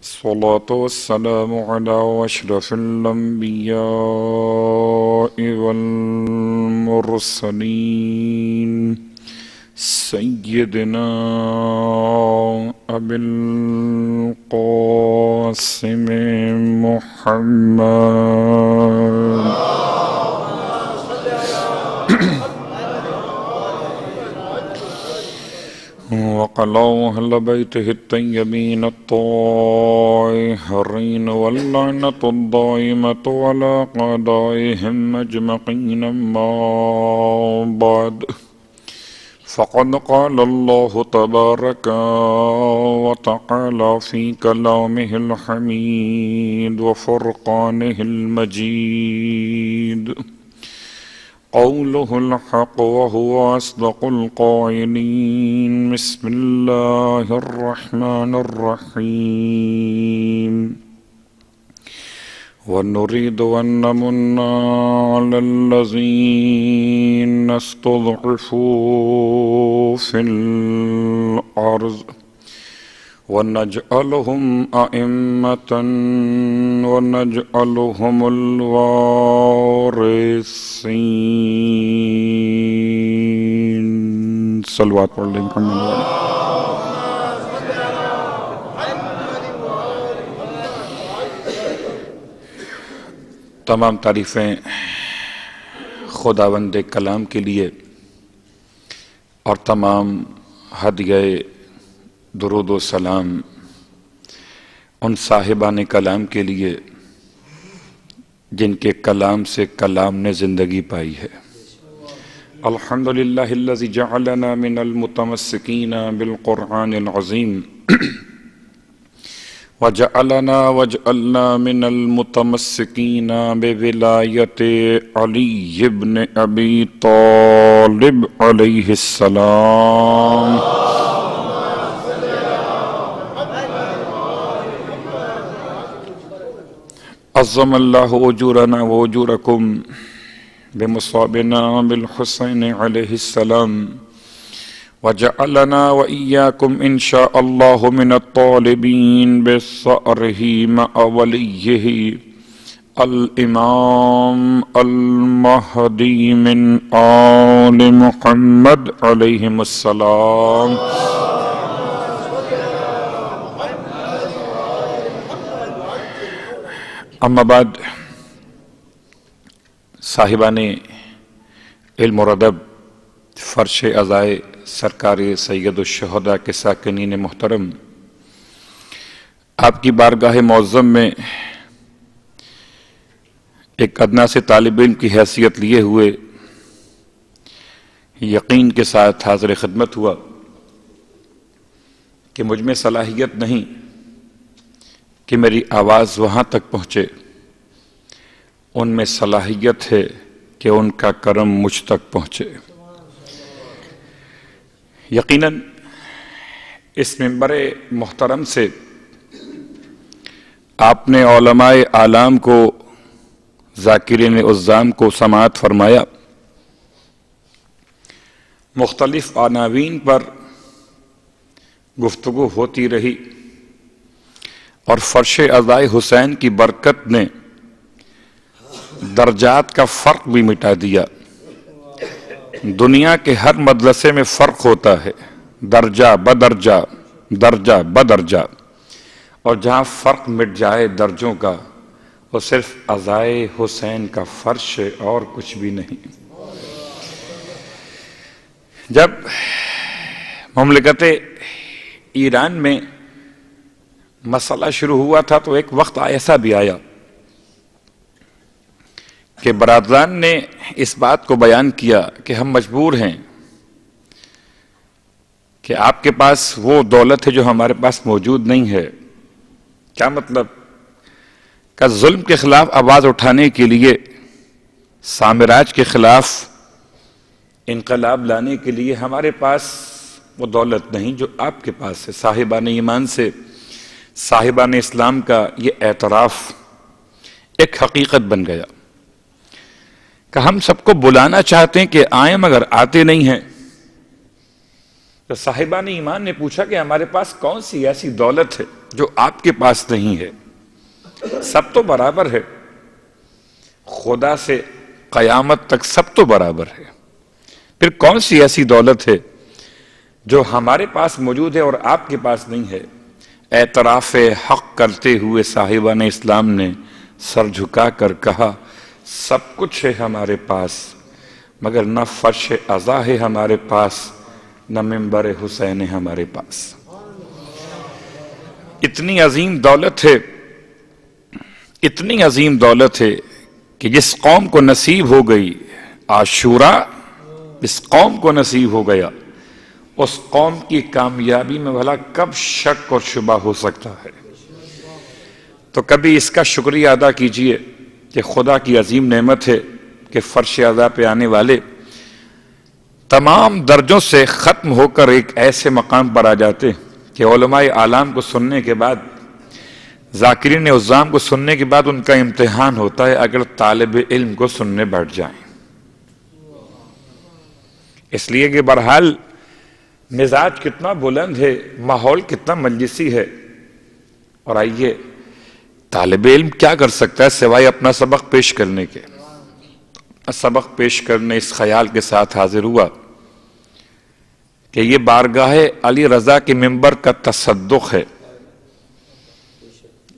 الصلاة والسلام على أشرف الأنبياء والمرسلين سيدنا أبي القاسم محمد وعلى أهل بيته الطيبين الطاهرين واللعنة الدائمة على أعدائهم أجمعين أما بعد فقد قال الله تبارك وتعالى في كلامه الحميد وفرقانه المجيد قوله الحق وهو أصدق القائلين بسم الله الرحمن الرحيم ونريد أن نمن على الذين استضعفوا في الأرض ونجعلهم أئمة ونجعلهم الوارثين صلوات پڑھ لیں محمد تمام تعریفیں خداوند کلام کے لیے اور تمام ہدیہ درود و سلام ان صاحبان کلام کے لیے جن کے کلام سے کلام نے زندگی پائی ہے الحمدللہ الذی جعلنا من المتمسکین بالقرآن العظیم وجعلنا من المتمسکین بولایت علی بن ابی طالب علیہ السلام عظم اللہ اجورنا واجورکم بمصابنا بالحسین علیہ السلام وجعلنا وإياكم إن شاء الله من الطالبين بثأره مع وليه الإمام المهدي من آل محمد عليهم السلام اما بعد صاحبان علم و ادب فرش عزائے سرکار سید الشہداء کے ساکنین محترم آپ کی بارگاہ معظم میں ایک ادنا سے طالب علم کی حیثیت لیے ہوئے یقین کے ساتھ حاضر خدمت ہوا کہ مجھ میں صلاحیت نہیں کہ میری آواز وہاں تک پہنچے ان میں صلاحیت ہے کہ ان کا کرم مجھ تک پہنچے یقیناً اس منبر محترم سے آپ نے علماء اعلام کو ذاکرین عظام کو سماعت فرمایا مختلف عناوین پر گفتگو ہوتی رہی اور فرش عزائے حسین کی برکت نے درجات کا فرق بھی مٹا دیا دنیا کے ہر مدرسے میں فرق ہوتا ہے درجہ بدرجہ درجہ بدرجہ اور جہاں فرق مٹ جائے درجوں کا وہ صرف عزائے حسین کا فرش ہے اور کچھ بھی نہیں جب مملکت ایران میں مسئلہ شروع ہوا تھا تو ایک وقت ایسا بھی آیا کہ برادران نے اس بات کو بیان کیا کہ ہم مجبور ہیں کہ آپ کے پاس وہ دولت ہے جو ہمارے پاس موجود نہیں ہے کیا مطلب کہ ظلم کے خلاف آواز اٹھانے کے لیے سامراج کے خلاف انقلاب لانے کے لیے ہمارے پاس وہ دولت نہیں جو آپ کے پاس ہے صاحبان ایمان سے صاحبان اسلام کا یہ اعتراف ایک حقیقت بن گیا کہ ہم سب کو بلانا چاہتے ہیں کہ آئیں مگر آتے نہیں ہیں تو صاحبان ایمان نے پوچھا کہ ہمارے پاس کون سی ایسی دولت ہے جو آپ کے پاس نہیں ہے؟ سب تو برابر ہے، خدا سے قیامت تک سب تو برابر ہے، پھر کون سی ایسی دولت ہے جو ہمارے پاس موجود ہے اور آپ کے پاس نہیں ہے؟ اعتراف حق کرتے ہوئے صاحبان اسلام نے سر جھکا کر کہا، سب کچھ ہے ہمارے پاس، مگر نہ فرش عزا ہے ہمارے پاس، نہ منبر حسین ہے ہمارے پاس۔ اتنی عظیم دولت ہے، اتنی عظیم دولت ہے کہ جس قوم کو نصیب ہو گئی عاشورہ، جس قوم کو نصیب ہو گیا، اس قوم کی کامیابی میں بھلا کب شک اور شبہ ہو سکتا ہے؟ تو کبھی اس کا شکریہ ادا کیجئے کہ خدا کی عظیم نعمت ہے کہ فرش عزا پہ آنے والے تمام درجوں سے ختم ہو کر ایک ایسے مقام پر آ جاتے کہ علماء اعلام کو سننے کے بعد، ذاکرین عظام کو سننے کے بعد ان کا امتحان ہوتا ہے اگر طالب علم کو سننے بیٹھ جائیں۔ اس لیے کہ بہرحال مزاج کتنا بلند ہے، ماحول کتنا مجلسی ہے، اور آئیے طالب علم کیا کر سکتا ہے سوائے اپنا سبق پیش کرنے کے؟ سبق پیش کرنے اس خیال کے ساتھ حاضر ہوا کہ یہ بارگاہ علی رضا کے منبر کا تصدق ہے۔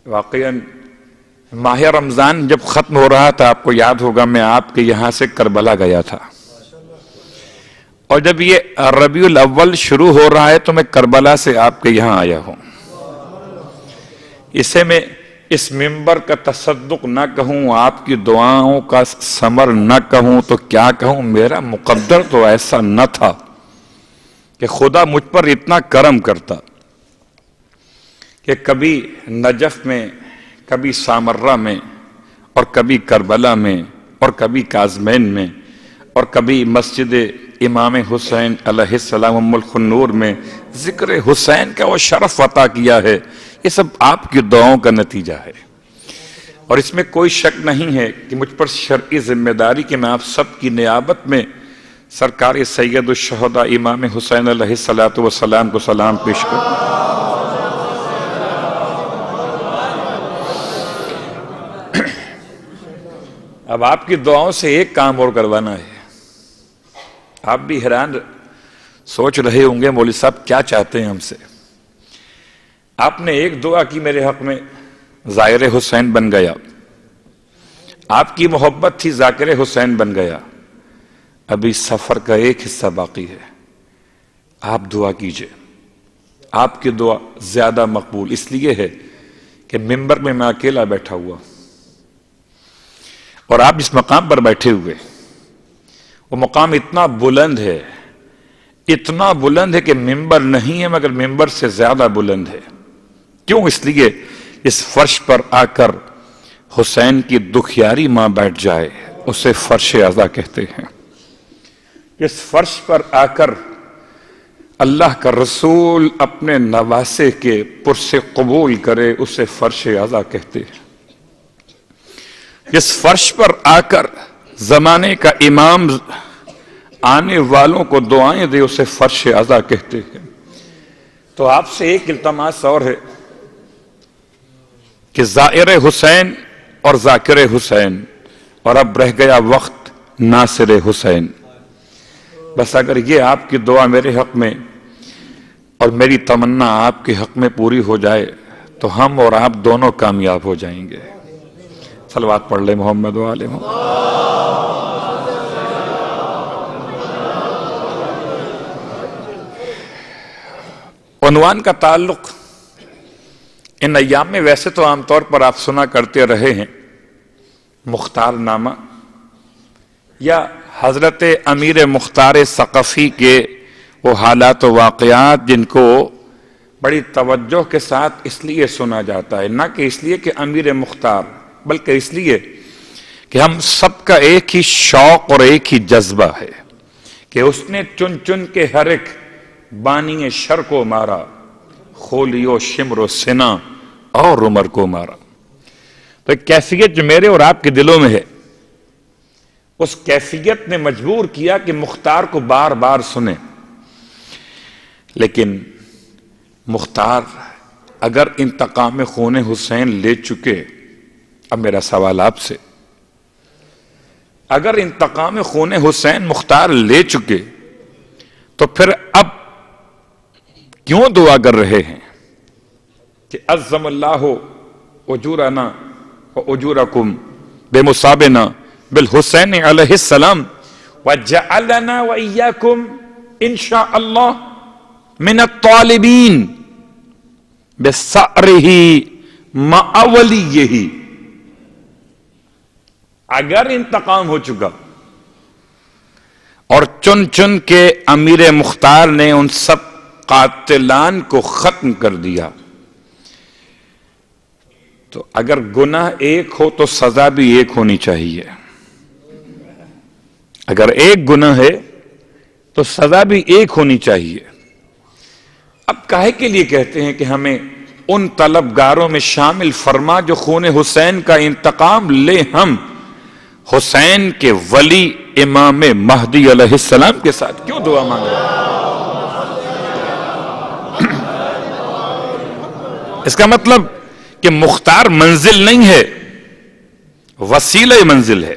واقعاً ماہ رمضان جب ختم ہو رہا تھا، آپ کو یاد ہوگا میں آپ کے یہاں سے کربلا گیا تھا، اور جب یہ ربیع الاول شروع ہو رہا ہے تو میں کربلا سے آپ کے یہاں آیا ہوں۔ اسے میں اس منبر کا تصدق نہ کہوں، آپ کی دعاؤں کا ثمر نہ کہوں تو کیا کہوں؟ میرا مقدر تو ایسا نہ تھا کہ خدا مجھ پر اتنا کرم کرتا کہ کبھی نجف میں، کبھی سامرہ میں، اور کبھی کربلا میں، اور کبھی کاظمین میں، اور کبھی مسجد امام حسین علیہ السلام ام الخنور میں ذکر حسین کا وہ شرف عطا کیا ہے۔ یہ سب آپ کی دعاؤں کا نتیجہ ہے، اور اس میں کوئی شک نہیں ہے کہ مجھ پر شرعی ذمہ داری کہ میں آپ سب کی نیابت میں سرکار سید الشہداء امام حسین علیہ السلام کو سلام پیش کروں۔ اب آپ کی دعاؤں سے ایک کام اور کروانا ہے۔ آپ بھی حیران سوچ رہے ہوں گے مولوی صاحب کیا چاہتے ہیں ہم سے؟ آپ نے ایک دعا کی میرے حق میں، زائر حسین بن گیا، آپ کی محبت تھی ذاکر حسین بن گیا، ابھی سفر کا ایک حصہ باقی ہے، آپ دعا کیجئے۔ آپ کی دعا زیادہ مقبول اس لیے ہے کہ منبر میں میں اکیلا بیٹھا ہوا، اور آپ اس مقام پر بیٹھے ہوئے، وہ مقام اتنا بلند ہے، اتنا بلند ہے کہ منبر نہیں ہے مگر منبر سے زیادہ بلند ہے۔ کیوں؟ اس لیے اس فرش پر آ کر حسین کی دکھیاری ماں بیٹھ جائے اسے فرش عزا کہتے ہیں۔ اس فرش پر آ کر اللہ کا رسول اپنے نواسے کے پرس قبول کرے اسے فرش عزا کہتے ہیں۔ اس فرش پر آ کر زمانے کا امام آنے والوں کو دعائیں دے اسے فرش عزا کہتے ہیں۔ تو آپ سے ایک التماس اور ہے کہ زائر حسین اور ذاکر حسین، اور اب رہ گیا وقت ناصر حسین، بس اگر یہ آپ کی دعا میرے حق میں اور میری تمنا آپ کے حق میں پوری ہو جائے تو ہم اور آپ دونوں کامیاب ہو جائیں گے۔ صلوات پڑھ لے محمد و آل محمد۔ عنوان کا تعلق ان ایام میں ویسے تو عام طور پر آپ سنا کرتے رہے ہیں، مختار نامہ یا حضرت امیر مختار ثقفی کے وہ حالات و واقعات جن کو بڑی توجہ کے ساتھ اس لیے سنا جاتا ہے، نہ کہ اس لیے کہ امیر مختار، بلکہ اس لیے کہ ہم سب کا ایک ہی شوق اور ایک ہی جذبہ ہے کہ اس نے چن چن کے ہر ایک بانی شر کو مارا، خولی و شمر و سنا اور عمر کو مارا۔ تو ایک کیفیت جو میرے اور آپ کے دلوں میں ہے، اس کیفیت نے مجبور کیا کہ مختار کو بار بار سنیں، لیکن مختار اگر انتقام خون حسین لے چکے، اب میرا سوال آپ سے، اگر انتقام خون حسین مختار لے چکے تو پھر اب کیوں دعا کر رہے ہیں کہ عظم اللہ اجورنا واجورکم بمصابنا بالحسین علیہ السلام وجعلنا وإياكم انشاء اللہ من الطالبین بثأرہ مع ولیہ۔ اگر انتقام ہو چکا اور چن چن کے امیر مختار نے ان سب قاتلان کو ختم کر دیا، تو اگر گناہ ایک ہو تو سزا بھی ایک ہونی چاہیے۔ اگر ایک گناہ ہے تو سزا بھی ایک ہونی چاہیے۔ اب کاہے کے لیے کہتے ہیں کہ ہمیں ان طلبگاروں میں شامل فرما جو خون حسین کا انتقام لے، ہم حسین کے ولی امام مہدی علیہ السلام کے ساتھ کیوں دعا مانگ رہے ہیں؟ اس کا مطلب کہ مختار منزل نہیں ہے، وسیلہ منزل ہے۔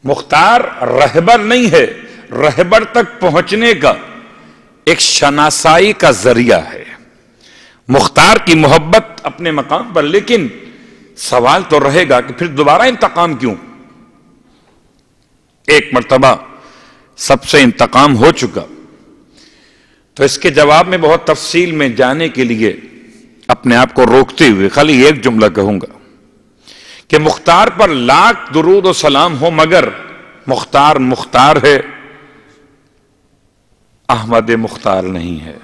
مختار رہبر نہیں ہے، رہبر تک پہنچنے کا ایک شناسائی کا ذریعہ ہے۔ مختار کی محبت اپنے مقام پر، لیکن سوال تو رہے گا کہ پھر دوبارہ انتقام کیوں؟ ایک مرتبہ سب سے انتقام ہو چکا، تو اس کے جواب میں بہت تفصیل میں جانے کے لیے اپنے آپ کو روکتے ہوئے خالی ایک جملہ کہوں گا کہ مختار پر لاکھ درود و سلام ہو، مگر مختار مختار ہے، احمد مختار نہیں ہے۔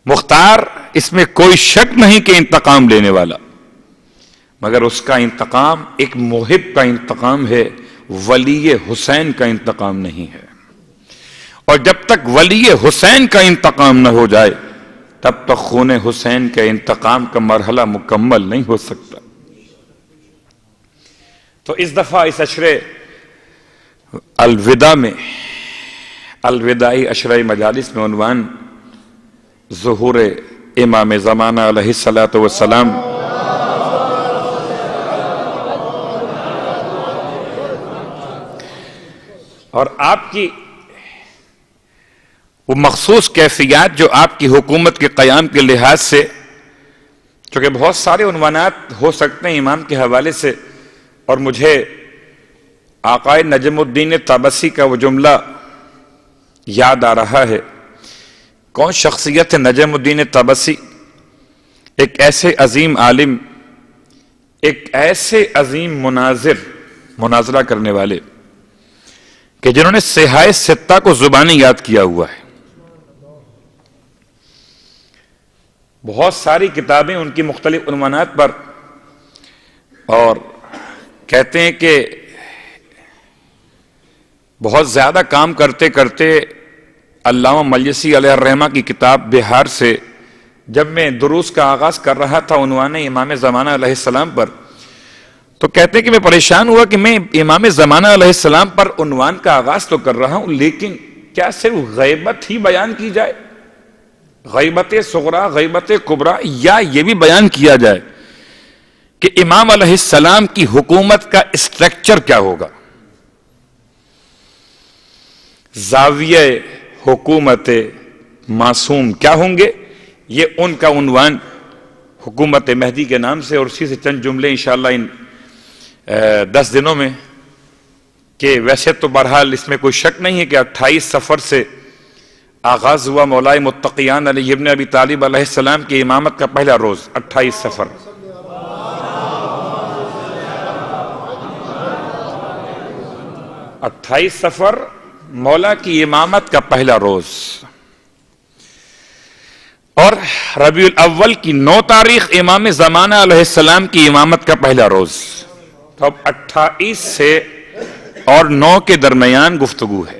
مختار اس میں کوئی شک نہیں کہ انتقام لینے والا، مگر اس کا انتقام ایک محب کا انتقام ہے، ولی حسین کا انتقام نہیں ہے۔ اور جب تک ولی حسین کا انتقام نہ ہو جائے تب تک خون حسین کے انتقام کا مرحلہ مکمل نہیں ہو سکتا۔ تو اس دفعہ اس عشرے الوداع میں، الوداعی عشرہ مجالس میں عنوان ظہور امام زمانہ علیہ السلام اور آپ کی وہ مخصوص کیفیات جو آپ کی حکومت کے قیام کے لحاظ سے، چونکہ بہت سارے عنوانات ہو سکتے ہیں امام کے حوالے سے، اور مجھے آقائے نجم الدین طبسی کا وہ جملہ یاد آ رہا ہے۔ کون شخصیت ہے نجم الدین طبسی؟ ایک ایسے عظیم عالم، ایک ایسے عظیم مناظرہ کرنے والے کہ جنہوں نے صحائے ستہ کو زبانی یاد کیا ہوا ہے۔ بہت ساری کتابیں ان کی مختلف عنوانات پر، اور کہتے ہیں کہ بہت زیادہ کام کرتے کرتے علامہ مجلسی علیہ الرحمہ کی کتاب بہار سے جب میں دروس کا آغاز کر رہا تھا عنوان امام زمانہ علیہ السلام پر، تو کہتے ہیں کہ میں پریشان ہوا کہ میں امام زمانہ علیہ السلام پر عنوان کا آغاز تو کر رہا ہوں، لیکن کیا صرف غیبت ہی بیان کی جائے، غیبت صغرا، غیبت کبرا، یا یہ بھی بیان کیا جائے کہ امام علیہ السلام کی حکومت کا اسٹرکچر کیا ہوگا، زاویہ حکومت معصوم کیا ہوں گے؟ یہ ان کا عنوان حکومت مہدی کے نام سے، اور اسی سے چند جملے انشاءاللہ ان 10 دنوں میں، کہ ویسے تو بہرحال اس میں کوئی شک نہیں ہے کہ 28 صفر سے آغاز ہوا مولائے متقیان علی ابن ابی طالب علیہ السلام کی امامت کا پہلا روز 28 صفر، مولا کی امامت کا پہلا روز، اور ربیع الاول کی 9 تاریخ امام زمانہ علیہ السلام کی امامت کا پہلا روز۔ تو اب 28 سے اور 9 کے درمیان گفتگو ہے۔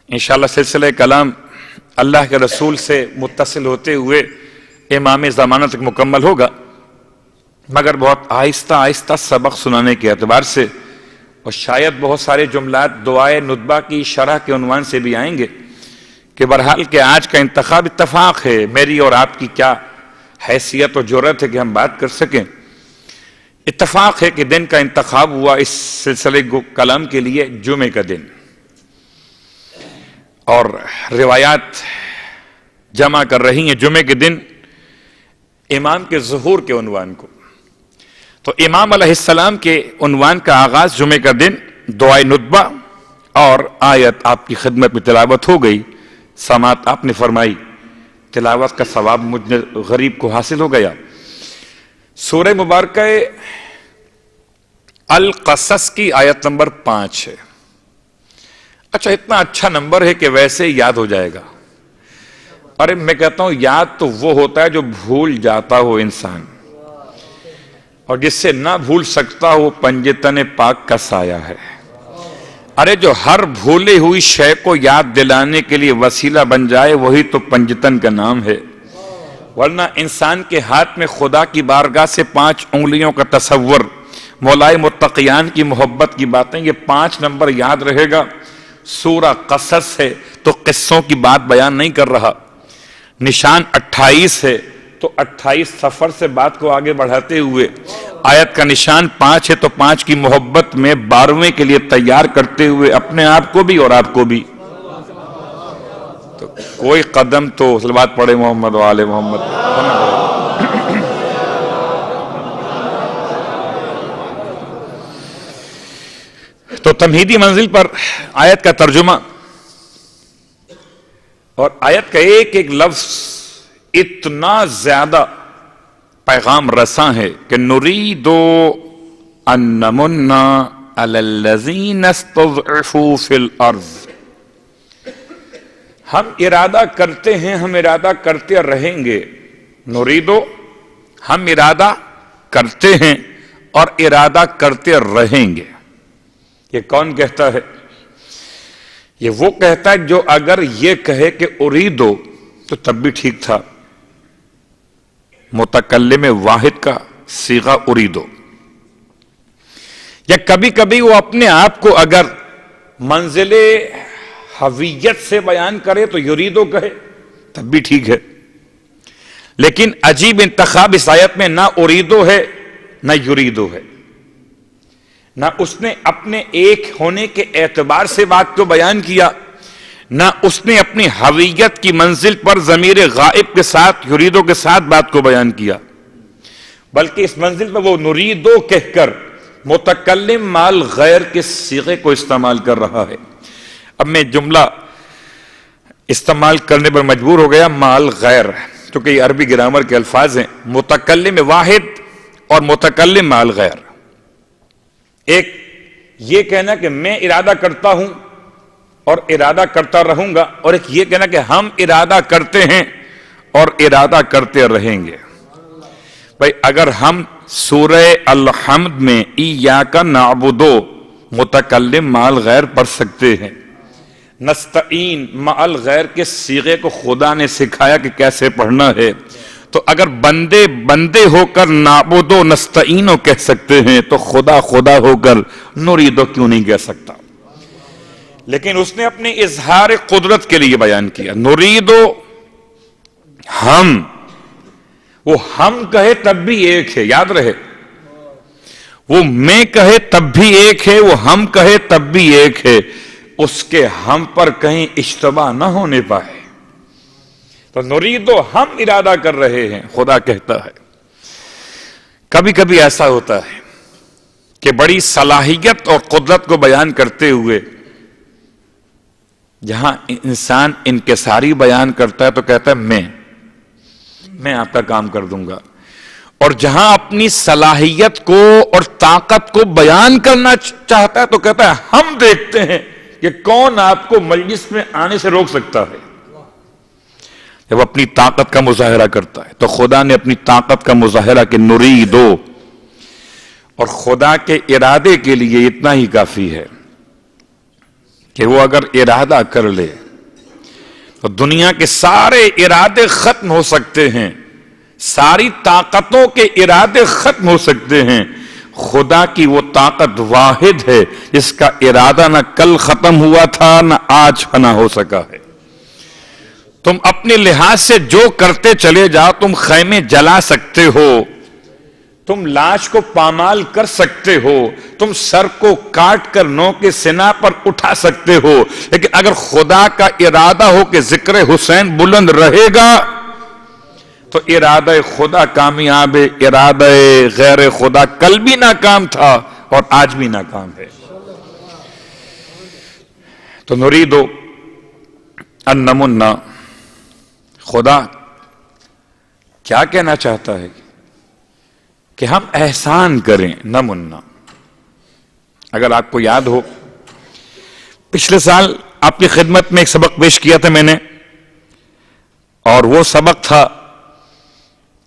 انشاءاللہ سلسلہ کلام اللہ کے رسول سے متصل ہوتے ہوئے امام زمانہ تک مکمل ہوگا، مگر بہت آہستہ آہستہ سبق سنانے کے اعتبار سے اور شاید بہت سارے جملات دعائے ندبہ کی شرح کے عنوان سے بھی آئیں گے کہ بہرحال کہ آج کا انتخاب اتفاق ہے، میری اور آپ کی کیا حیثیت اور جرأت ہے کہ ہم بات کر سکیں، اتفاق ہے کہ دن کا انتخاب ہوا اس سلسلے کلام کے لیے جمعے کا دن، اور روایات جمع کر رہی ہیں جمعے کے دن امام کے ظہور کے عنوان کو۔ تو امام علیہ السلام کے عنوان کا آغاز جمعے کا دن دعائے ندبہ اور آیت آپ کی خدمت میں تلاوت ہو گئی، سماعت آپ نے فرمائی، تلاوت کا ثواب مجھ غریب کو حاصل ہو گیا۔ سورہ مبارکہ القصص کی آیت نمبر 5 ہے۔ اچھا، اتنا اچھا نمبر ہے کہ ویسے یاد ہو جائے گا۔ ارے میں کہتا ہوں یاد تو وہ ہوتا ہے جو بھول جاتا ہو انسان، اور جس سے نہ بھول سکتا ہو پنجتن پاک کا سایہ ہے۔ ارے جو ہر بھولے ہوئی شے کو یاد دلانے کے لیے وسیلہ بن جائے وہی تو پنجتن کا نام ہے، ورنہ انسان کے ہاتھ میں خدا کی بارگاہ سے 5 انگلیوں کا تصور، مولائے متقیان کی محبت کی باتیں، یہ 5 نمبر یاد رہے گا۔ سورہ قصص ہے تو قصوں کی بات بیان نہیں کر رہا، نشان 28 ہے تو 28 سفر سے بات کو آگے بڑھاتے ہوئے آیت کا نشان 5 ہے تو 5 کی محبت میں 12ویں کے لیے تیار کرتے ہوئے اپنے آپ کو بھی اور آپ کو بھی۔ تو کوئی قدم تو صلوات پڑھے محمد و آل محمد۔ تو تمہیدی منزل پر آیت کا ترجمہ اور آیت کا ایک ایک لفظ اتنا زیادہ پیغام رساں ہے کہ نریدو ان نمن علی الذین استضعفوا فی الارض، ہم ارادہ کرتے ہیں، ہم ارادہ کرتے رہیں گے۔ نریدو، ہم ارادہ کرتے ہیں اور ارادہ کرتے رہیں گے۔ یہ کون کہتا ہے؟ یہ وہ کہتا ہے جو اگر یہ کہے کہ اریدو تو تب بھی ٹھیک تھا، متکلم واحد کا صیغہ اریدو، یا کبھی کبھی وہ اپنے آپ کو اگر منزل حویت سے بیان کرے تو یریدو کہے تب بھی ٹھیک ہے۔ لیکن عجیب انتخاب اس آیت میں نہ اریدو ہے نہ یریدو ہے، نہ اس نے اپنے ایک ہونے کے اعتبار سے بات کو بیان کیا، نہ اس نے اپنی حویت کی منزل پر ضمیر غائب کے ساتھ یریدو کے ساتھ بات کو بیان کیا، بلکہ اس منزل پر وہ نریدو کہہ کر متکلم مال غیر کے صیغے کو استعمال کر رہا ہے۔ اب میں جملہ استعمال کرنے پر مجبور ہو گیا، مال غیر، کیونکہ یہ عربی گرامر کے الفاظ ہیں، متکلم واحد اور متکلم مال غیر۔ ایک یہ کہنا کہ میں ارادہ کرتا ہوں اور ارادہ کرتا رہوں گا، اور ایک یہ کہنا کہ ہم ارادہ کرتے ہیں اور ارادہ کرتے رہیں گے۔ بھائی اگر ہم سورہ الحمد میں ایاک نعبدو متکلم مال غیر پڑھ سکتے ہیں، نستعین مال غیر کے صیغے کو خدا نے سکھایا کہ کیسے پڑھنا ہے، تو اگر بندے ہو کر نعبدو نستعینو کہہ سکتے ہیں تو خدا ہو کر نریدو کیوں نہیں کہہ سکتا؟ لیکن اس نے اپنے اظہار قدرت کے لیے بیان کیا، نریدو ہم، وہ ہم کہے تب بھی ایک ہے، یاد رہے، وہ میں کہے تب بھی ایک ہے، وہ ہم کہے تب بھی ایک ہے، اس کے ہم پر کہیں اشتباہ نہ ہونے پائے۔ تو نریدو ہم ارادہ کر رہے ہیں، خدا کہتا ہے۔ کبھی کبھی ایسا ہوتا ہے کہ بڑی صلاحیت اور قدرت کو بیان کرتے ہوئے جہاں انسان انکساری بیان کرتا ہے تو کہتا ہے میں آپ کا کام کر دوں گا، اور جہاں اپنی صلاحیت کو اور طاقت کو بیان کرنا چاہتا ہے تو کہتا ہے ہم دیکھتے ہیں کہ کون آپ کو مجلس میں آنے سے روک سکتا ہے۔ جب اپنی طاقت کا مظاہرہ کرتا ہے تو خدا نے اپنی طاقت کا مظاہرہ کہ نریدو، اور خدا کے ارادے کے لیے اتنا ہی کافی ہے کہ وہ اگر ارادہ کر لے تو دنیا کے سارے ارادے ختم ہو سکتے ہیں، ساری طاقتوں کے ارادے ختم ہو سکتے ہیں، خدا کی وہ طاقت واحد ہے جس کا ارادہ نہ کل ختم ہوا تھا نہ آج فنا ہو سکا ہے۔ تم اپنے لحاظ سے جو کرتے چلے جاؤ، تم خیمے جلا سکتے ہو، تم لاش کو پامال کر سکتے ہو، تم سر کو کاٹ کر نو کے سنا پر اٹھا سکتے ہو، لیکن اگر خدا کا ارادہ ہو کہ ذکر حسین بلند رہے گا تو ارادہ خدا کامیاب ہے، ارادہ غیر خدا کل بھی ناکام تھا اور آج بھی ناکام ہے۔ تو نریدو ان نمنا، خدا کیا کہنا چاہتا ہے کہ ہم احسان کریں، نمنا۔ اگر آپ کو یاد ہو، پچھلے سال آپ کی خدمت میں ایک سبق پیش کیا تھا میں نے، اور وہ سبق تھا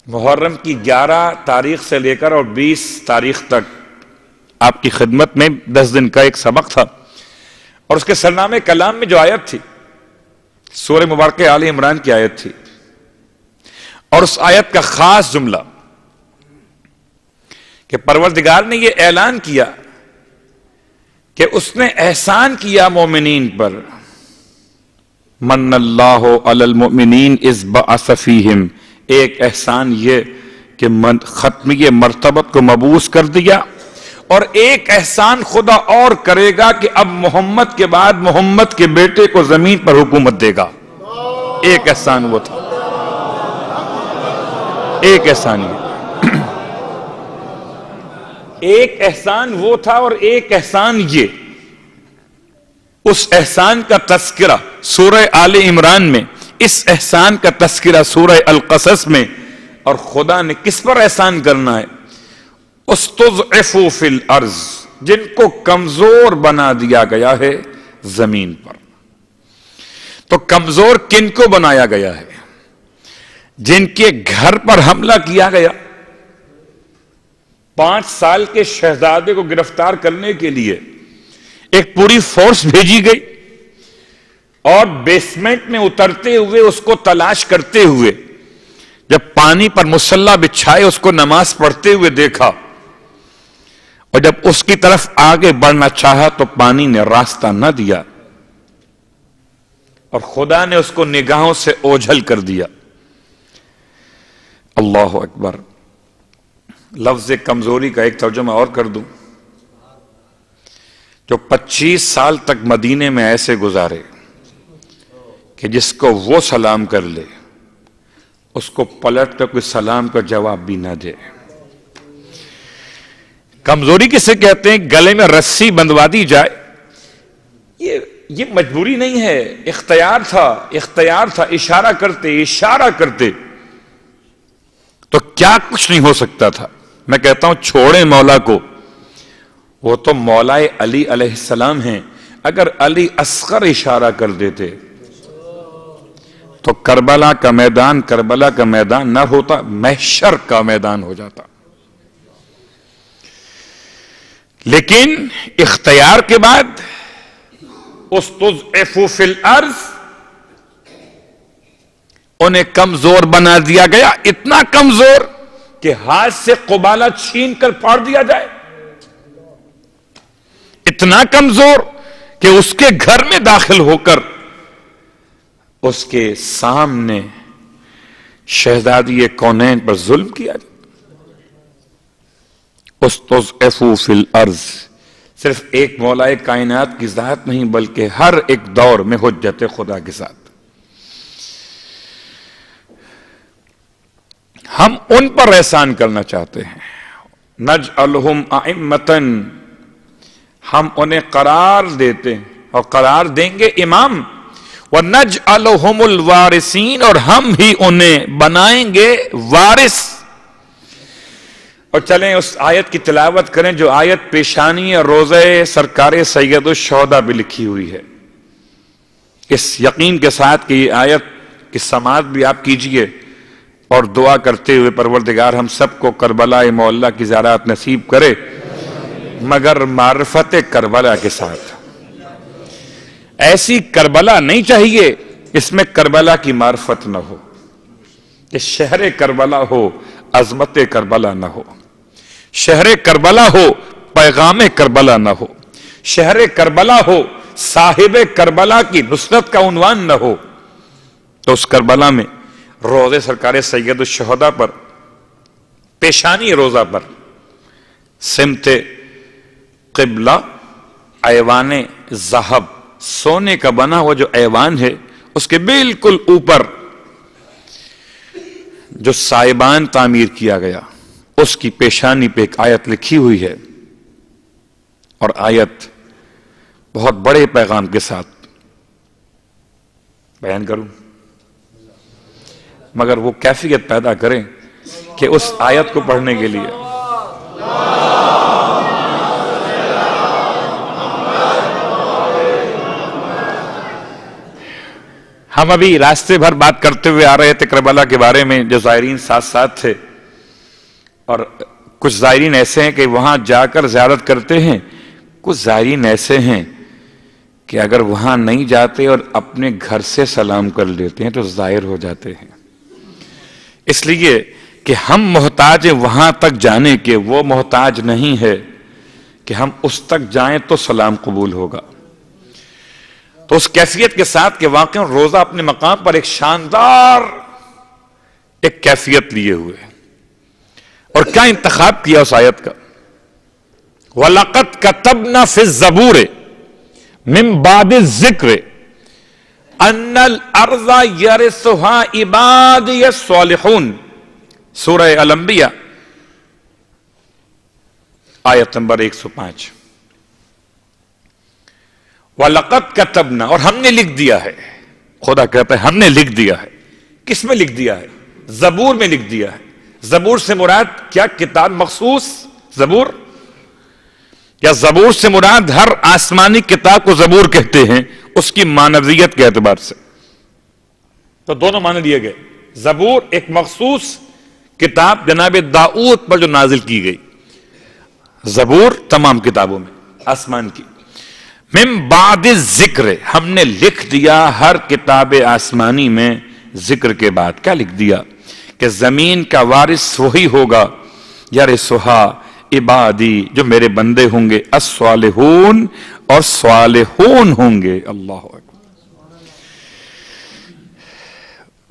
محرم کی 11 تاریخ سے لے کر اور 20 تاریخ تک آپ کی خدمت میں 10 دن کا ایک سبق تھا، اور اس کے سرنامے کلام میں جو آیت تھی سورہ مبارکہ آل عمران کی آیت تھی، اور اس آیت کا خاص جملہ کہ پروردگار نے یہ اعلان کیا کہ اس نے احسان کیا مومنین پر، من اللہ علی المؤمنین اذ بعث فیہم، ایک احسان یہ کہ ختمی مرتبت کو مبعوث کر دیا، اور ایک احسان خدا اور کرے گا کہ اب محمد کے بعد محمد کے بیٹے کو زمین پر حکومت دے گا۔ ایک احسان وہ تھا، ایک احسان یہ، ایک احسان وہ تھا اور ایک احسان یہ۔ اس احسان کا تذکرہ سورہ آل عمران میں، اس احسان کا تذکرہ سورہ القصص میں، اور خدا نے کس پر احسان کرنا ہے؟ استضعفوا فی الارض، جن کو کمزور بنا دیا گیا ہے زمین پر۔ تو کمزور کن کو بنایا گیا ہے؟ جن کے گھر پر حملہ کیا گیا، 5 سال کے شہزادے کو گرفتار کرنے کے لیے ایک پوری فورس بھیجی گئی، اور بیسمنٹ میں اترتے ہوئے اس کو تلاش کرتے ہوئے جب پانی پر مصلی بچھائے اس کو نماز پڑھتے ہوئے دیکھا، اور جب اس کی طرف آگے بڑھنا چاہا تو پانی نے راستہ نہ دیا، اور خدا نے اس کو نگاہوں سے اوجھل کر دیا۔ اللہ اکبر۔ لفظ کمزوری کا ایک ترجمہ اور کر دوں، جو 25 سال تک مدینے میں ایسے گزارے کہ جس کو وہ سلام کر لے اس کو پلٹ کر کوئی سلام کا جواب بھی نہ دے۔ کمزوری کسے کہتے ہیں؟ گلے میں رسی بندھوا دی جائے، یہ مجبوری نہیں ہے، اختیار تھا، اشارہ کرتے تو کیا کچھ نہیں ہو سکتا تھا۔ میں کہتا ہوں چھوڑیں مولا کو، وہ تو مولا علی علیہ السلام ہیں، اگر علی اصغر اشارہ کر دیتے تو کربلا کا میدان نہ ہوتا، محشر کا میدان ہو جاتا۔ لیکن اختیار کے بعد استضعفوا فی الارض، انہیں کمزور بنا دیا گیا، اتنا کمزور کہ ہاتھ سے قبالہ چھین کر پھاڑ دیا جائے، اتنا کمزور کہ اس کے گھر میں داخل ہو کر اس کے سامنے شہزادی کونین پر ظلم کیا جائے۔ استضعفوا فی الارض صرف ایک مولا کائنات کی ذات نہیں بلکہ ہر ایک دور میں حجت خدا کے ساتھ۔ ہم ان پر احسان کرنا چاہتے ہیں، نجعلہم ائمۃ، ہم انہیں قرار دیتے ہیں اور قرار دیں گے امام، وَنَجْعَلُهُمُ الْوَارِثِينَ، اور ہم ہی انہیں بنائیں گے وارث۔ اور چلیں اس آیت کی تلاوت کریں جو آیت پیشانی اور روزہ سرکار سید الشہداء بھی لکھی ہوئی ہے، اس یقین کے ساتھ کہ یہ آیت کی سماعت بھی آپ کیجئے اور دعا کرتے ہوئے پروردگار ہم سب کو کربلا معلیٰ کی زیارت نصیب کرے، مگر معرفت کربلا کے ساتھ۔ ایسی کربلا نہیں چاہیے اس میں کربلا کی معرفت نہ ہو، کہ شہر کربلا ہو عظمت کربلا نہ ہو۔ شہر کربلا ہو پیغام کربلا نہ ہو، شہر کربلا ہو صاحب کربلا کی نصرت کا عنوان نہ ہو، تو اس کربلا میں روضے سرکار سید الشہداء پر، پیشانی روضہ پر سمت قبلہ ایوان ذہب، سونے کا بنا ہوا جو ایوان ہے، اس کے بالکل اوپر جو سائبان تعمیر کیا گیا، اس کی پیشانی پہ ایک آیت لکھی ہوئی ہے، اور آیت بہت بڑے پیغام کے ساتھ بیان کروں، مگر وہ کیفیت پیدا کریں کہ اس آیت کو پڑھنے کے لیے ہم ابھی راستے بھر بات کرتے ہوئے آ رہے تھے کربلا کے بارے میں، جو زائرین ساتھ ساتھ تھے، اور کچھ زائرین ایسے ہیں کہ وہاں جا کر زیارت کرتے ہیں، کچھ زائرین ایسے ہیں کہ اگر وہاں نہیں جاتے اور اپنے گھر سے سلام کر لیتے ہیں تو ظاہر ہو جاتے ہیں، اس لیے کہ ہم محتاج ہیں وہاں تک جانے کے، وہ محتاج نہیں ہے کہ ہم اس تک جائیں تو سلام قبول ہوگا۔ تو اس کیفیت کے ساتھ کہ واقعی روزہ اپنے مقام پر ایک شاندار ایک کیفیت لیے ہوئے، اور کیا انتخاب کیا اس آیت کا، وَلَقَدْ كَتَبْنَا فِي الزَّبُورِ مِن بَعْدِ الذِّكْرِ أَنَّ الْأَرْضَ يَرِثُهَا عِبَادِيَ الصَّالِحُونَ، سورہ الانبیاء آیت نمبر 105۔ وَلَقَدْ كَتَبْنَا، اور ہم نے لکھ دیا ہے، خدا کہتا ہے ہم نے لکھ دیا ہے۔ کس میں لکھ دیا ہے؟ زبور میں لکھ دیا ہے۔ زبور سے مراد کیا؟ کتاب مخصوص زبور، یا زبور سے مراد ہر آسمانی کتاب کو زبور کہتے ہیں اس کی معنویت کے اعتبار سے؟ تو دونوں معنی لیے گئے۔ زبور ایک مخصوص کتاب جناب داؤد پر جو نازل کی گئی، زبور تمام کتابوں میں آسمان کی۔ من بعد ذکر، ہم نے لکھ دیا ہر کتاب آسمانی میں ذکر کے بعد۔ کیا لکھ دیا؟ کہ زمین کا وارث وہی ہوگا، یرثھا عبادی، جو میرے بندے ہوں گے، الصالحون، اور صالحون ہوں گے۔ اللہ اکبر۔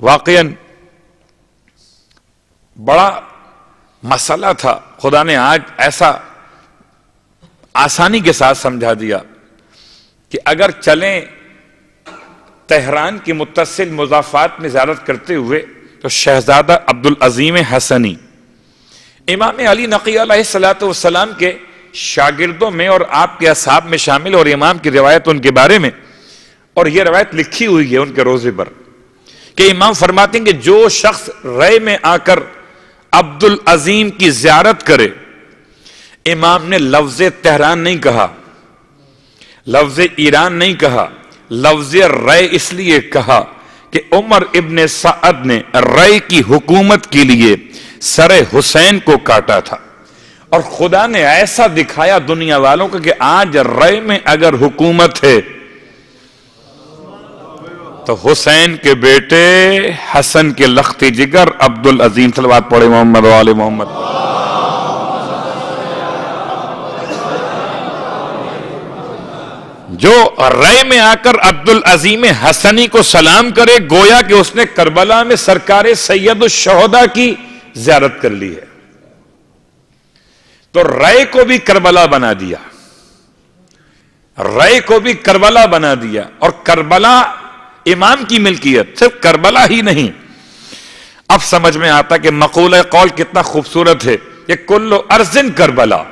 واقعاً بڑا مسئلہ تھا، خدا نے آج ایسا آسانی کے ساتھ سمجھا دیا کہ اگر چلیں تہران کی متصل مضافات میں زیارت کرتے ہوئے تو شہزادہ عبدالعظیم حسنی امام علی نقی علیہ السلام کے شاگردوں میں اور آپ کے اصحاب میں شامل، اور امام کی روایت ان کے بارے میں، اور یہ روایت لکھی ہوئی ہے ان کے روزے پر کہ امام فرماتے ہیں کہ جو شخص رے میں آ کر عبدالعظیم کی زیارت کرے، امام نے لفظ تہران نہیں کہا، لفظ ایران نہیں کہا، لفظ رے اس لیے کہا کہ عمر ابن سعد نے رے کی حکومت کے لیے سر حسین کو کاٹا تھا، اور خدا نے ایسا دکھایا دنیا والوں کو کہ آج رے میں اگر حکومت ہے تو حسین کے بیٹے حسن کے لختی جگر عبدالعظیم، صلوات پڑھے محمد و آل محمد۔ جو رے میں آ کر عبدالعظیم حسنی کو سلام کرے، گویا کہ اس نے کربلا میں سرکار سید الشہداء کی زیارت کر لی ہے۔ تو رے کو بھی کربلا بنا دیا، رے کو بھی کربلا بنا دیا، اور کربلا امام کی ملکیت، صرف کربلا ہی نہیں۔ اب سمجھ میں آتا کہ مقولہ قول کتنا خوبصورت ہے کہ کل ارض کربلا،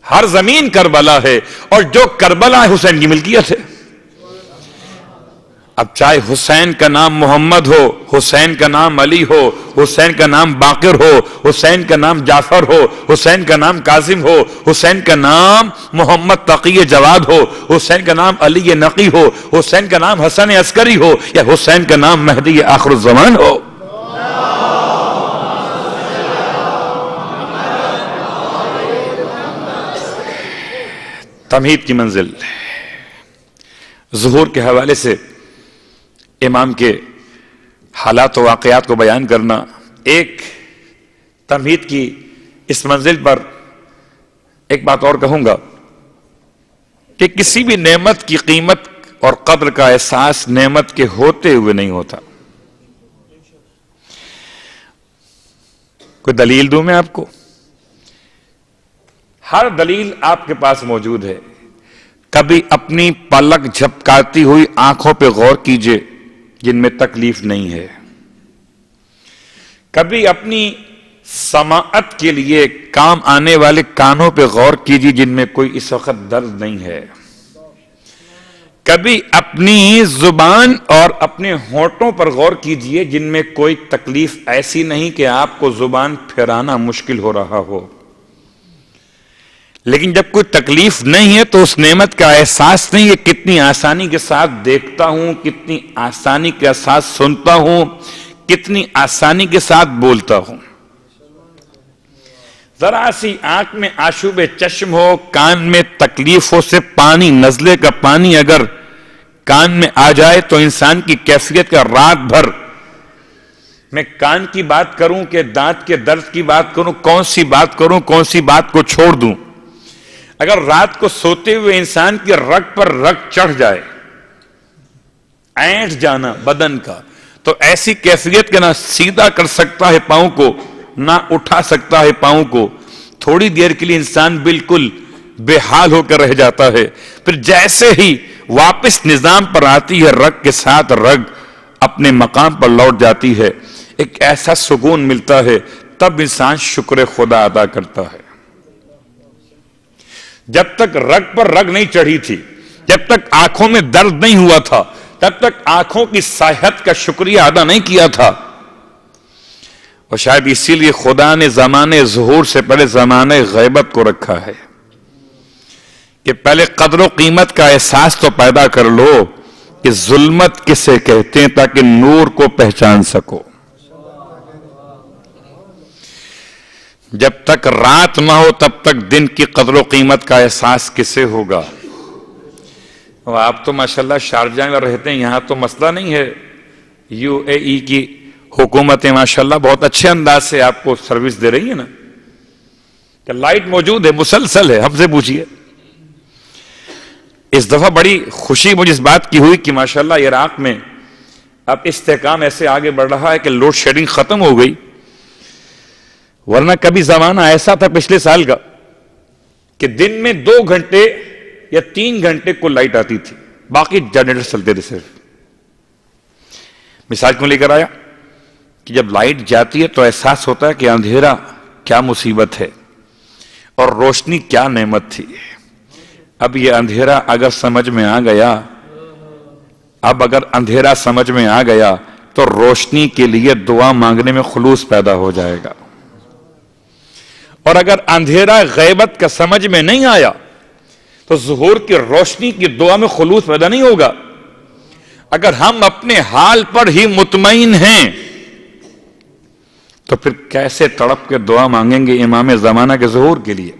ہر زمین کربلا ہے، اور جو کربلا ہے حسین کی ملکیت ہے۔ اب چاہے حسین کا نام محمد ہو، حسین کا نام علی ہو، حسین کا نام باقر ہو، حسین کا نام جعفر ہو، حسین کا نام قاسم ہو، حسین کا نام محمد تقی جواد ہو، حسین کا نام علی نقی ہو، حسین کا نام حسن عسکری ہو، یا حسین کا نام مہدی آخر الزمان ہو، تمہید کی منزل۔ ظہور کے حوالے سے امام کے حالات و واقعات کو بیان کرنا ایک تمہید کی اس منزل پر ایک بات اور کہوں گا کہ کسی بھی نعمت کی قیمت اور قدر کا احساس نعمت کے ہوتے ہوئے نہیں ہوتا. کوئی دلیل دوں میں آپ کو؟ ہر دلیل آپ کے پاس موجود ہے. کبھی اپنی پلک جھپکاتی ہوئی آنکھوں پہ غور کیجئے جن میں تکلیف نہیں ہے. کبھی اپنی سماعت کے لیے کام آنے والے کانوں پہ غور کیجئے جن میں کوئی اس وقت درد نہیں ہے. کبھی اپنی زبان اور اپنے ہونٹوں پر غور کیجئے جن میں کوئی تکلیف ایسی نہیں کہ آپ کو زبان پھیرانا مشکل ہو رہا ہو. لیکن جب کوئی تکلیف نہیں ہے تو اس نعمت کا احساس نہیں ہے. کتنی آسانی کے ساتھ دیکھتا ہوں, کتنی آسانی کے ساتھ سنتا ہوں, کتنی آسانی کے ساتھ بولتا ہوں. ذرا سی آنکھ میں آشوب چشم ہو, کان میں تکلیفوں سے پانی, نزلے کا پانی اگر کان میں آ جائے تو انسان کی کیفیت کا رات بھر, میں کان کی بات کروں کہ دانت کے درد کی بات کروں, کون سی بات کروں, کون سی بات کو چھوڑ دوں. اگر رات کو سوتے ہوئے انسان کی رگ پر رگ چڑھ جائے, اینٹ جانا بدن کا, تو ایسی کیفیت کہ نہ سیدھا کر سکتا ہے پاؤں کو, نہ اٹھا سکتا ہے پاؤں کو. تھوڑی دیر کے لیے انسان بالکل بے حال ہو کر رہ جاتا ہے. پھر جیسے ہی واپس نظام پر آتی ہے, رگ کے ساتھ رگ اپنے مقام پر لوٹ جاتی ہے, ایک ایسا سکون ملتا ہے, تب انسان شکر خدا ادا کرتا ہے. جب تک رگ پر رگ نہیں چڑھی تھی, جب تک آنکھوں میں درد نہیں ہوا تھا, تب تک آنکھوں کی صحت کا شکریہ ادا نہیں کیا تھا. اور شاید اسی لیے خدا نے زمانے ظہور سے پہلے زمانے غیبت کو رکھا ہے کہ پہلے قدر و قیمت کا احساس تو پیدا کر لو کہ ظلمت کسے کہتے ہیں, تاکہ نور کو پہچان سکو. جب تک رات نہ ہو تب تک دن کی قدر و قیمت کا احساس کسے ہوگا؟ آپ تو ماشاءاللہ شارجہ میں رہتے ہیں, یہاں تو مسئلہ نہیں ہے. UAE کی حکومتیں ماشاءاللہ بہت اچھے انداز سے آپ کو سروس دے رہی ہے نا, کہ لائٹ موجود ہے, مسلسل ہے. ہم سے پوچھئے. اس دفعہ بڑی خوشی مجھے اس بات کی ہوئی کہ ماشاءاللہ عراق میں اب استحکام ایسے آگے بڑھ رہا ہے کہ لوڈ شیڈنگ ختم ہو گئی. ورنہ کبھی زمانہ ایسا تھا پچھلے سال کا کہ دن میں 2 گھنٹے یا 3 گھنٹے کو لائٹ آتی تھی, باقی جنریٹر چلتے تھے صرف. مثال کیوں لے کر آیا کہ جب لائٹ جاتی ہے تو احساس ہوتا ہے کہ اندھیرا کیا مصیبت ہے اور روشنی کیا نعمت تھی. اب یہ اندھیرا اگر سمجھ میں آ گیا, اگر اندھیرا سمجھ میں آ گیا تو روشنی کے لیے دعا مانگنے میں خلوص پیدا ہو جائے گا. اور اگر اندھیرا غیبت کا سمجھ میں نہیں آیا تو ظہور کی روشنی کی دعا میں خلوص پیدا نہیں ہوگا. اگر ہم اپنے حال پر ہی مطمئن ہیں تو پھر کیسے تڑپ کے دعا مانگیں گے امام زمانہ کے ظہور کے لیے؟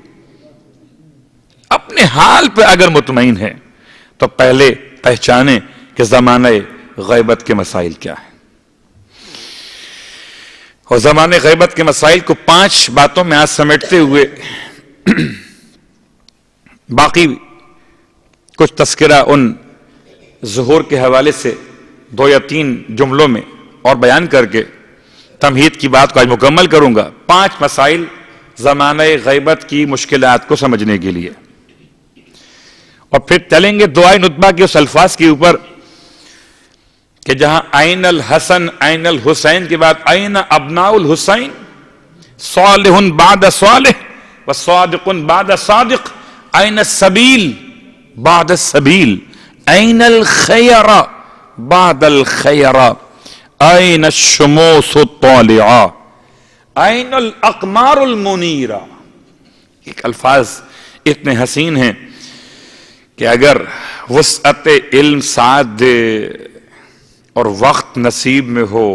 اپنے حال پہ اگر مطمئن ہیں تو پہلے پہچانیں کہ زمانہ غیبت کے مسائل کیا ہیں. اور زمانے غیبت کے مسائل کو 5 باتوں میں آج سمیٹتے ہوئے باقی کچھ تذکرہ ان ظہور کے حوالے سے 2 یا 3 جملوں میں اور بیان کر کے تمہید کی بات کو آج مکمل کروں گا. 5 مسائل زمانہ غیبت کی مشکلات کو سمجھنے کے لیے, اور پھر چلیں گے دعائے ندبہ کے اس الفاظ کے اوپر کہ جہاں این الحسن این الحسین کے بعد این ابناء الحسین, صالح بعد صالح و صادق بعد صادق, این السبیل بعد السبیل, این الخیر بعد الخیر, این الشموس الطالعہ, این الاقمار المنیرہ. ایک الفاظ اتنے حسین ہیں کہ اگر وسعت علم ساتھ دے اور وقت نصیب میں ہو,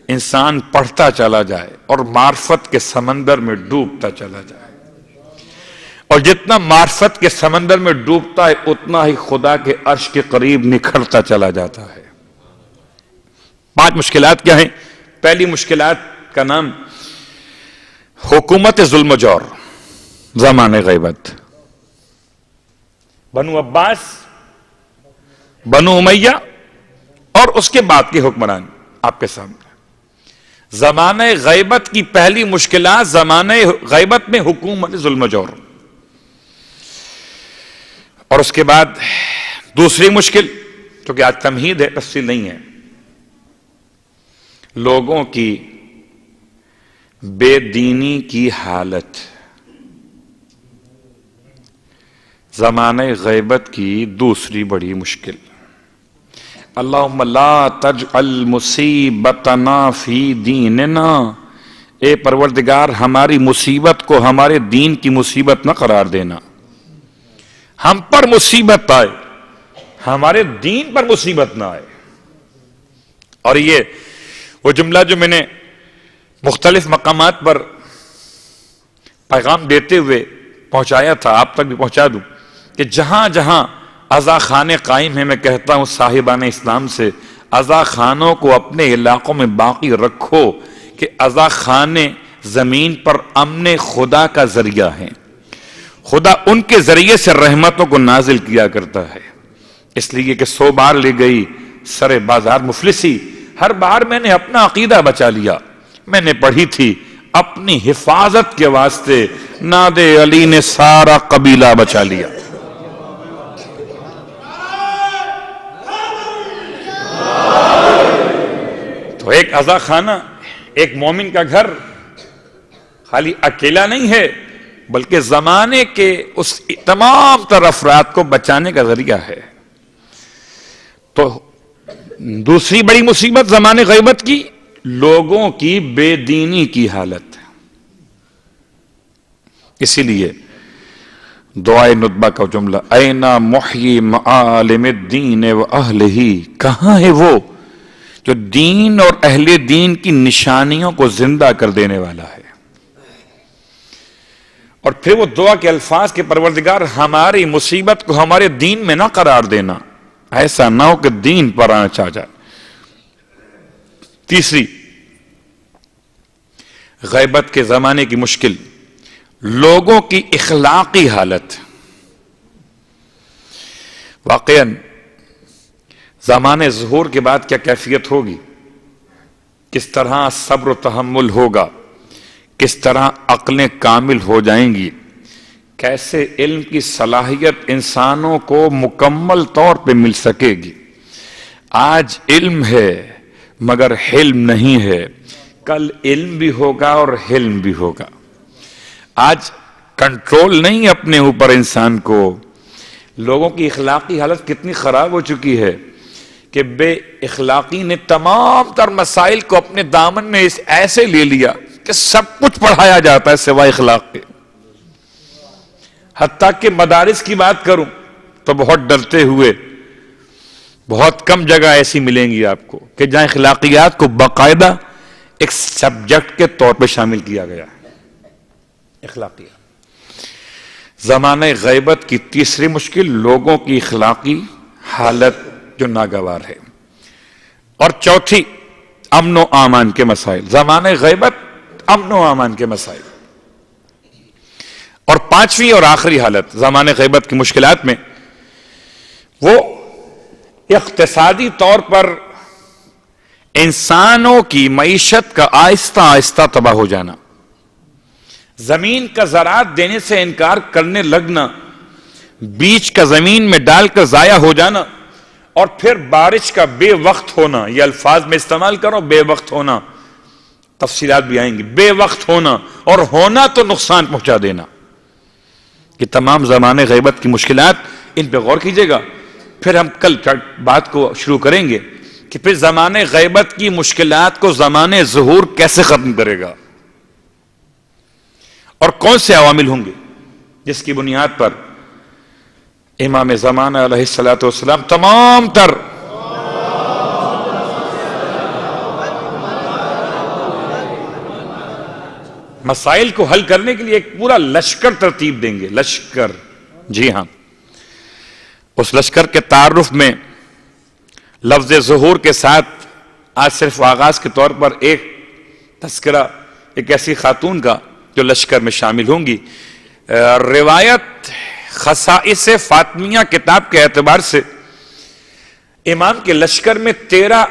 انسان پڑھتا چلا جائے اور معرفت کے سمندر میں ڈوبتا چلا جائے. اور جتنا معرفت کے سمندر میں ڈوبتا ہے اتنا ہی خدا کے عرش کے قریب نکھرتا چلا جاتا ہے. 5 مشکلات کیا ہیں؟ پہلی مشکلات کا نام حکومت ظلم و جور زمانہ غیبت، بنو عباس، بنو امیہ اور اس کے بعد کے حکمران آپ کے سامنے۔ زمانہ غیبت کی پہلی مشکلات زمانہ غیبت میں حکومت ظلم و جور، اور اس کے بعد دوسری مشکل، کیونکہ آج تمہید ہے، تفصیل نہیں ہے، لوگوں کی بے دینی کی حالت۔ زمانہ غیبت کی دوسری بڑی مشکل، اللہم لا تجعل مصیبتنا فی دیننا، اے پروردگار ہماری مصیبت کو ہمارے دین کی مصیبت نہ قرار دینا۔ ہم پر مصیبت آئے، ہمارے دین پر مصیبت نہ آئے۔ اور یہ وہ جملہ جو میں نے مختلف مقامات پر پیغام دیتے ہوئے پہنچایا تھا، آپ تک بھی پہنچا دوں، کہ جہاں جہاں عزا خانے قائم ہیں، میں کہتا ہوں صاحبان اسلام سے، عزا خانوں کو اپنے علاقوں میں باقی رکھو، کہ عزا خانے زمین پر امن خدا کا ذریعہ ہیں۔ خدا ان کے ذریعے سے رحمتوں کو نازل کیا کرتا ہے، اس لیے کہ 100 بار لے گئی سر بازار مفلسی، ہر بار میں نے اپنا عقیدہ بچا لیا۔ میں نے پڑھی تھی اپنی حفاظت کے واسطے ناد علی نے سارا قبیلہ بچا لیا۔ تو ایک عزا خانہ، ایک مومن کا گھر خالی اکیلا نہیں ہے، بلکہ زمانے کے اس تمام تر افراد کو بچانے کا ذریعہ ہے۔ تو دوسری بڑی مصیبت زمانے غیبت کی، لوگوں کی بے دینی کی حالت۔ اسی لیے دعائے ندبہ کا جملہ، اینا محیی معالم الدین و اہلہ، کہاں ہے وہ جو دین اور اہل دین کی نشانیوں کو زندہ کر دینے والا ہے۔ اور پھر وہ دعا کے الفاظ کے پروردگار ہماری مصیبت کو ہمارے دین میں نہ قرار دینا، ایسا نہ ہو کہ دین پر آنا چاہ جائے۔ تیسری غیبت کے زمانے کی مشکل، لوگوں کی اخلاقی حالت۔ واقعاً زمانے ظہور کے بعد کیا کیفیت ہوگی، کس طرح صبر و تحمل ہوگا، کس طرح عقلیں کامل ہو جائیں گی، کیسے علم کی صلاحیت انسانوں کو مکمل طور پہ مل سکے گی۔ آج علم ہے مگر حلم نہیں ہے، کل علم بھی ہوگا اور حلم بھی ہوگا۔ آج کنٹرول نہیں اپنے اوپر انسان کو۔ لوگوں کی اخلاقی حالت کتنی خراب ہو چکی ہے کہ بے اخلاقی نے تمام تر مسائل کو اپنے دامن میں ایسے لے لیا کہ سب کچھ پڑھایا جاتا ہے سوائے اخلاق کے۔ حتیٰ کہ مدارس کی بات کروں تو بہت ڈرتے ہوئے، بہت کم جگہ ایسی ملیں گی آپ کو کہ جہاں اخلاقیات کو باقاعدہ ایک سبجیکٹ کے طور پہ شامل کیا گیا ہے۔ اخلاقیات زمانہ غیبت کی تیسری مشکل، لوگوں کی اخلاقی حالت جو ناگوار ہے۔ اور چوتھی امن و امان کے مسائل، زمانہ غیبت امن و امان کے مسائل۔ اور پانچویں اور آخری حالت زمانہ غیبت کی مشکلات میں، وہ اقتصادی طور پر انسانوں کی معیشت کا آہستہ آہستہ تباہ ہو جانا، زمین کا زراعت دینے سے انکار کرنے لگنا، بیج کا زمین میں ڈال کر ضائع ہو جانا، اور پھر بارش کا بے وقت ہونا۔ یہ الفاظ میں استعمال کرو، بے وقت ہونا، تفصیلات بھی آئیں گی۔ بے وقت ہونا اور ہونا تو نقصان پہنچا دینا، یہ تمام زمانے غیبت کی مشکلات، ان پہ غور کیجئے گا۔ پھر ہم کل بات کو شروع کریں گے کہ پھر زمانے غیبت کی مشکلات کو زمانے ظہور کیسے ختم کرے گا، اور کون سے عوامل ہوں گے جس کی بنیاد پر امام زمانہ علیہ الصلوۃ والسلام تمام تر مسائل کو حل کرنے کے لیے ایک پورا لشکر ترتیب دیں گے۔ لشکر، جی ہاں، اس لشکر کے تعارف میں لفظ ظہور کے ساتھ آج صرف آغاز کے طور پر ایک تذکرہ ایک ایسی خاتون کا جو لشکر میں شامل ہوں گی۔ روایت خصائص فاطمیہ کتاب کے اعتبار سے امام کے لشکر میں 13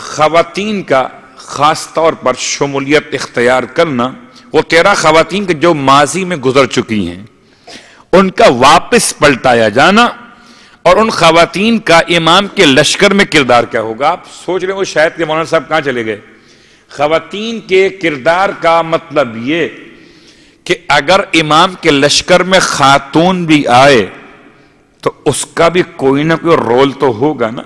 خواتین کا خاص طور پر شمولیت اختیار کرنا، وہ 13 خواتین کے جو ماضی میں گزر چکی ہیں ان کا واپس پلٹایا جانا، اور ان خواتین کا امام کے لشکر میں کردار کیا ہوگا۔ آپ سوچ رہے ہو شاید کہ مولانا صاحب کہاں چلے گئے۔ خواتین کے کردار کا مطلب یہ کہ اگر امام کے لشکر میں خاتون بھی آئے تو اس کا بھی کوئی نہ کوئی رول تو ہوگا نا۔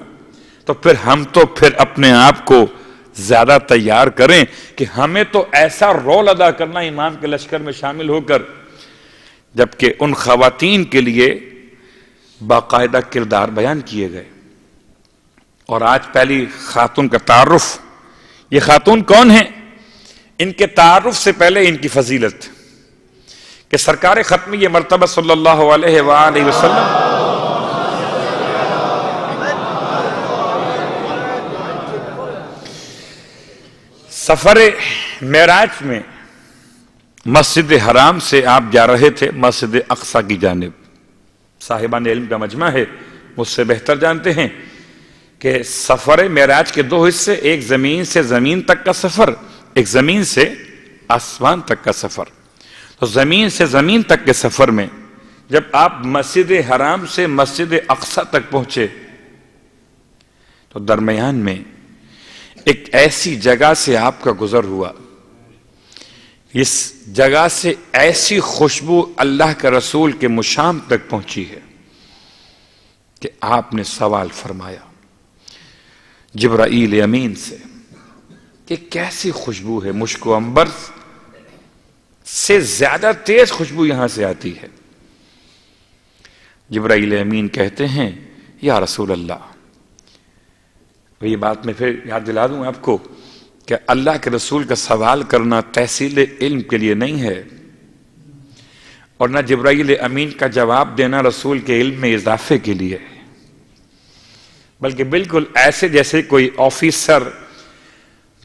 تو پھر ہم تو پھر اپنے آپ کو زیادہ تیار کریں کہ ہمیں تو ایسا رول ادا کرنا امام کے لشکر میں شامل ہو کر، جبکہ ان خواتین کے لیے باقاعدہ کردار بیان کیے گئے۔ اور آج پہلی خاتون کا تعارف، یہ خاتون کون ہیں؟ ان کے تعارف سے پہلے ان کی فضیلت کہ سرکار ختمی مرتبہ صلی اللہ علیہ وآلہ وسلم سفر معراج میں مسجد حرام سے آپ جا رہے تھے مسجد اقصی کی جانب۔ صاحبان علم کا مجمع ہے، مجھ سے بہتر جانتے ہیں کہ سفر معراج کے 2 حصے، ایک زمین سے زمین تک کا سفر، ایک زمین سے آسمان تک کا سفر۔ تو زمین سے زمین تک کے سفر میں جب آپ مسجد حرام سے مسجد اقصی تک پہنچے تو درمیان میں ایک ایسی جگہ سے آپ کا گزر ہوا، اس جگہ سے ایسی خوشبو اللہ کے رسول کے مشام تک پہنچی ہے کہ آپ نے سوال فرمایا جبرائیل امین سے کہ کیسی خوشبو ہے، مشک و عنبر سے زیادہ تیز خوشبو یہاں سے آتی ہے۔ جبرائیل امین کہتے ہیں یا رسول اللہ، یہ بات میں پھر یاد دلا دوں آپ کو کہ اللہ کے رسول کا سوال کرنا تحصیل علم کے لیے نہیں ہے، اور نہ جبرائیل امین کا جواب دینا رسول کے علم میں اضافے کے لیے ہے، بلکہ بالکل ایسے جیسے کوئی آفیسر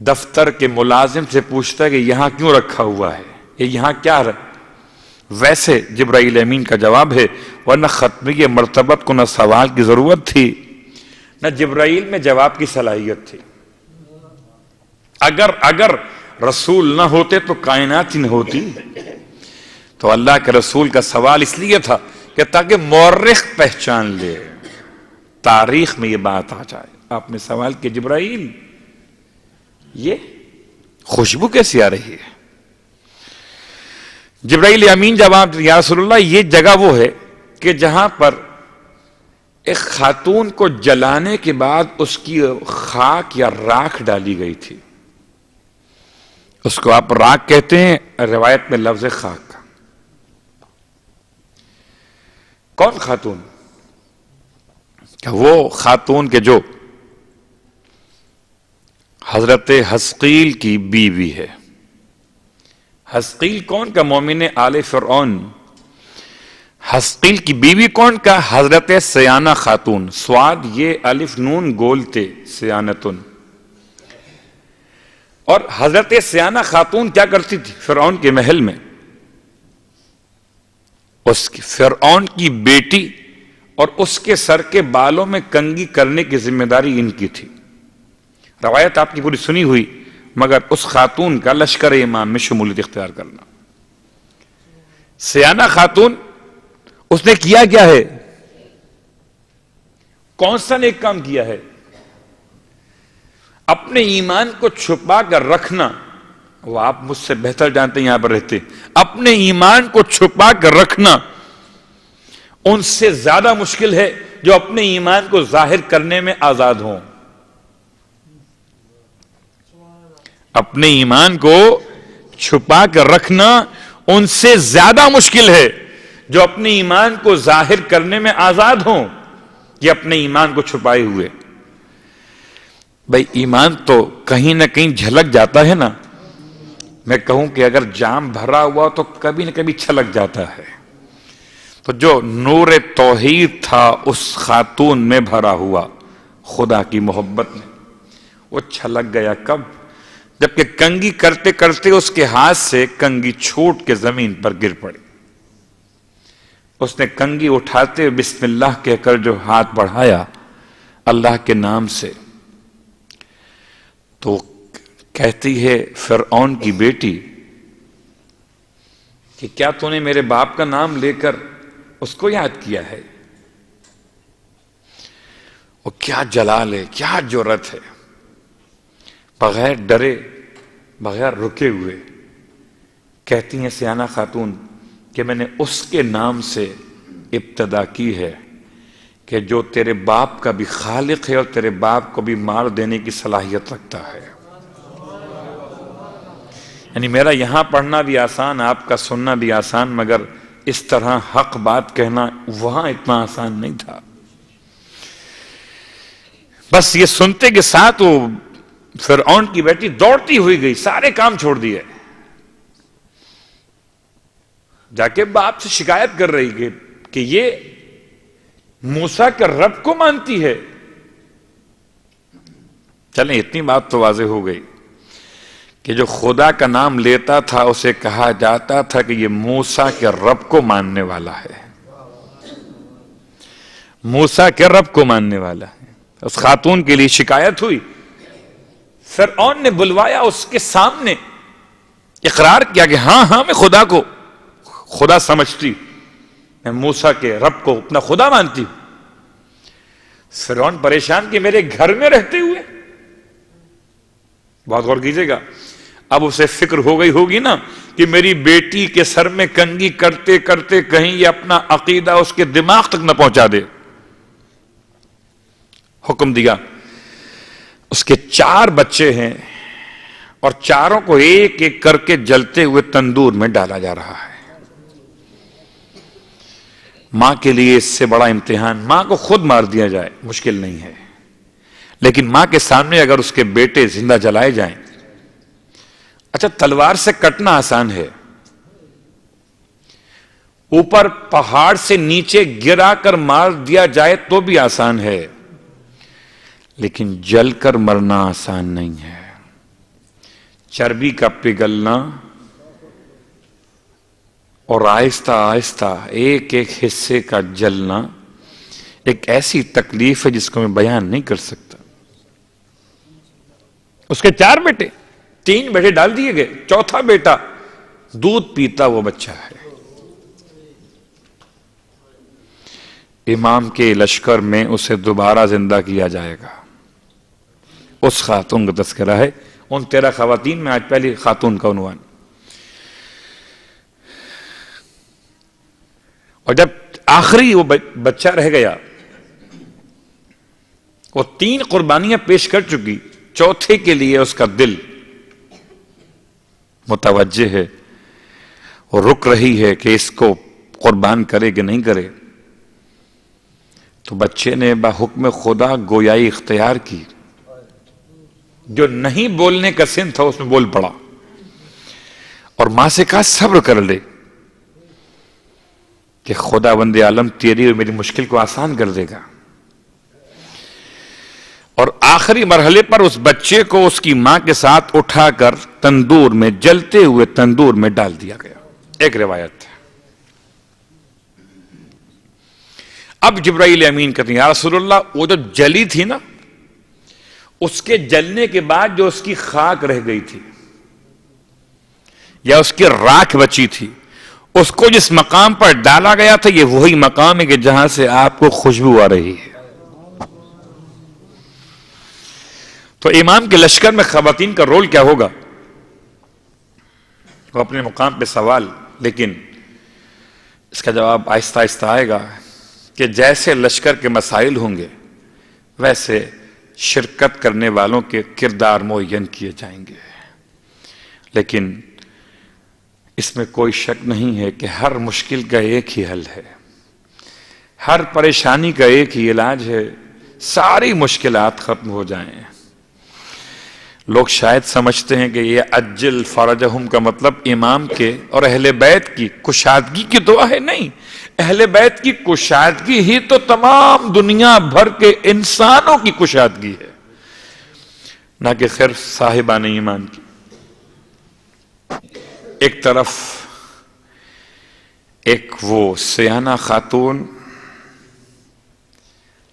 دفتر کے ملازم سے پوچھتا ہے کہ یہاں کیوں رکھا ہوا ہے، یہ یہاں کیا ہے، ویسے جبرائیل امین کا جواب ہے، ورنہ ختمی مرتبت کو نہ سوال کی ضرورت تھی نہ جبرائیل میں جواب کی صلاحیت تھی۔ اگر رسول نہ ہوتے تو کائنات ہی نہ ہوتی۔ تو اللہ کے رسول کا سوال اس لیے تھا کہ تاکہ مورخ پہچان لے، تاریخ میں یہ بات آ جائے۔ آپ نے سوال کیا جبرائیل یہ خوشبو کیسی آ رہی ہے؟ جبرائیل امین جواب یا رسول اللہ یہ جگہ وہ ہے کہ جہاں پر ایک خاتون کو جلانے کے بعد اس کی خاک یا راکھ ڈالی گئی تھی، اس کو آپ راکھ کہتے ہیں، روایت میں لفظ خاک۔ کون خاتون؟ کہ وہ خاتون کے جو حضرت حزقیل کی بیوی ہے۔ حزقیل کون کا؟ مومن آل فرعون۔ حزقیل کی بیوی کون کا؟ حضرت سیانہ خاتون، سواد یہ الف نون گولتے سیانتن۔ اور حضرت سیانہ خاتون کیا کرتی تھی فرعون کے محل میں؟ اس کی فرعون کی بیٹی اور اس کے سر کے بالوں میں کنگھی کرنے کی ذمہ داری ان کی تھی۔ روایت آپ کی پوری سنی ہوئی، مگر اس خاتون کا لشکر امام میں شمولیت اختیار کرنا۔ سیانہ خاتون اس نے کیا کیا ہے؟ کون سا نیک کام کیا ہے؟ اپنے ایمان کو چھپا کر رکھنا، وہ آپ مجھ سے بہتر جانتے ہیں، یہاں پر رہتے، اپنے ایمان کو چھپا کر رکھنا ان سے زیادہ مشکل ہے جو اپنے ایمان کو ظاہر کرنے میں آزاد ہوں۔ اپنے ایمان کو چھپا کر رکھنا ان سے زیادہ مشکل ہے جو اپنے ایمان کو ظاہر کرنے میں آزاد ہوں، یہ اپنے ایمان کو چھپائے ہوئے۔ بھئی ایمان تو کہیں نہ کہیں جھلک جاتا ہے نا، میں کہوں کہ اگر جام بھرا ہوا تو کبھی نہ کبھی چھلک جاتا ہے، تو جو نور توحید تھا اس خاتون میں بھرا ہوا خدا کی محبت میں، وہ چھلک گیا۔ کب؟ جبکہ کنگھی کرتے کرتے اس کے ہاتھ سے کنگھی چھوٹ کے زمین پر گر پڑی. اس نے کنگھی اٹھاتے بسم اللہ کہہ کر جو ہاتھ بڑھایا اللہ کے نام سے، تو کہتی ہے فرعون کی بیٹی کہ کیا تو نے میرے باپ کا نام لے کر اس کو یاد کیا ہے؟ وہ کیا جلال ہے، کیا جرأت ہے، بغیر ڈرے بغیر رکے ہوئے کہتی ہیں سیانہ خاتون کہ میں نے اس کے نام سے ابتدا کی ہے کہ جو تیرے باپ کا بھی خالق ہے اور تیرے باپ کو بھی مار دینے کی صلاحیت رکھتا ہے. یعنی میرا یہاں پڑھنا بھی آسان، آپ کا سننا بھی آسان، مگر اس طرح حق بات کہنا وہاں اتنا آسان نہیں تھا. بس یہ سنتے کے ساتھ وہ فرعون کی بیٹی دوڑتی ہوئی گئی، سارے کام چھوڑ دیے، جا کے باپ سے شکایت کر رہی کہ یہ موسیٰ کے رب کو مانتی ہے. چلیں اتنی بات تو واضح ہو گئی کہ جو خدا کا نام لیتا تھا اسے کہا جاتا تھا کہ یہ موسیٰ کے رب کو ماننے والا ہے، موسیٰ کے رب کو ماننے والا ہے. اس خاتون کے لیے شکایت ہوئی، فرعون نے بلوایا، اس کے سامنے اقرار کیا کہ ہاں میں خدا کو خدا سمجھتی، میں موسیٰ کے رب کو اپنا خدا مانتی ہوں. فرعون پریشان کہ میرے گھر میں رہتے ہوئے، بہت غور کیجئے گا، اب اسے فکر ہو گئی ہوگی نا کہ میری بیٹی کے سر میں کنگھی کرتے کرتے کہیں یہ اپنا عقیدہ اس کے دماغ تک نہ پہنچا دے. حکم دیا، اس کے 4 بچے ہیں اور چاروں کو ایک ایک کر کے جلتے ہوئے تندور میں ڈالا جا رہا ہے. ماں کے لیے اس سے بڑا امتحان، ماں کو خود مار دیا جائے مشکل نہیں ہے، لیکن ماں کے سامنے اگر اس کے بیٹے زندہ جلائے جائیں، اچھا تلوار سے کٹنا آسان ہے، اوپر پہاڑ سے نیچے گرا کر مار دیا جائے تو بھی آسان ہے، لیکن جل کر مرنا آسان نہیں ہے. چربی کا پگھلنا اور آہستہ آہستہ ایک ایک حصے کا جلنا ایک ایسی تکلیف ہے جس کو میں بیان نہیں کر سکتا. اس کے 4 بیٹے، 3 بیٹے ڈال دیے گئے، 4تھا بیٹا دودھ پیتا وہ بچہ ہے. امام کے لشکر میں اسے دوبارہ زندہ کیا جائے گا. اس خاتون کا تذکرہ ہے، ان 13 خواتین میں آج پہلی خاتون کا عنوان. اور جب آخری وہ بچہ رہ گیا، وہ 3 قربانیاں پیش کر چکی، 4تھے کے لیے اس کا دل متوجہ ہے اور رک رہی ہے کہ اس کو قربان کرے کہ نہیں کرے. تو بچے نے بحکم خدا گویائی اختیار کی، جو نہیں بولنے کا سن تھا اس میں بول پڑا اور ماں سے کہا صبر کر لے کہ خدا بند عالم تیری اور میری مشکل کو آسان کر دے گا. اور آخری مرحلے پر اس بچے کو اس کی ماں کے ساتھ اٹھا کر تندور میں، جلتے ہوئے تندور میں ڈال دیا گیا. ایک روایت ہے. اب جبرائیل امین کہتے ہیں یا رسول اللہ، وہ جو جلی تھی نا، اس کے جلنے کے بعد جو اس کی خاک رہ گئی تھی یا اس کی راکھ بچی تھی، اس کو جس مقام پر ڈالا گیا تھا، یہ وہی مقام ہے کہ جہاں سے آپ کو خوشبو آ رہی ہے. تو امام کے لشکر میں خواتین کا رول کیا ہوگا؟ وہ اپنے مقام پہ سوال، لیکن اس کا جواب آہستہ آہستہ آئے گا کہ جیسے لشکر کے مسائل ہوں گے ویسے شرکت کرنے والوں کے کردار معین کیے جائیں گے. لیکن اس میں کوئی شک نہیں ہے کہ ہر مشکل کا ایک ہی حل ہے، ہر پریشانی کا ایک ہی علاج ہے، ساری مشکلات ختم ہو جائیں. لوگ شاید سمجھتے ہیں کہ یہ عجل فرجہم کا مطلب امام کے اور اہل بیت کی کشادگی کی دعا ہے. نہیں، اہل بیت کی کشادگی ہی تو تمام دنیا بھر کے انسانوں کی کشادگی ہے، نہ کہ صرف صاحبان ایمان کی. ایک طرف ایک وہ سیانہ خاتون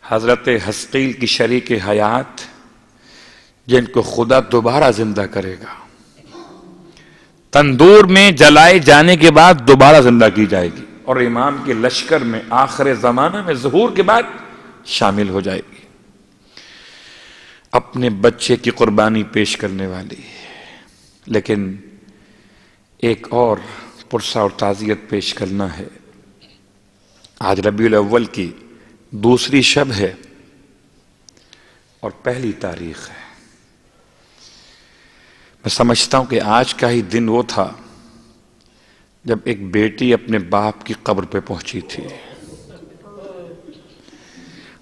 حضرت حزقیل کی شریک حیات جن کو خدا دوبارہ زندہ کرے گا، تندور میں جلائے جانے کے بعد دوبارہ زندہ کی جائے گی اور امام کے لشکر میں آخر زمانہ میں ظہور کے بعد شامل ہو جائے گی، اپنے بچے کی قربانی پیش کرنے والی۔ لیکن ایک اور پرسہ اور تعزیت پیش کرنا ہے۔ آج ربیع الاول کی دوسری شب ہے اور پہلی تاریخ ہے۔ میں سمجھتا ہوں کہ آج کا ہی دن وہ تھا جب ایک بیٹی اپنے باپ کی قبر پہ پہنچی تھی۔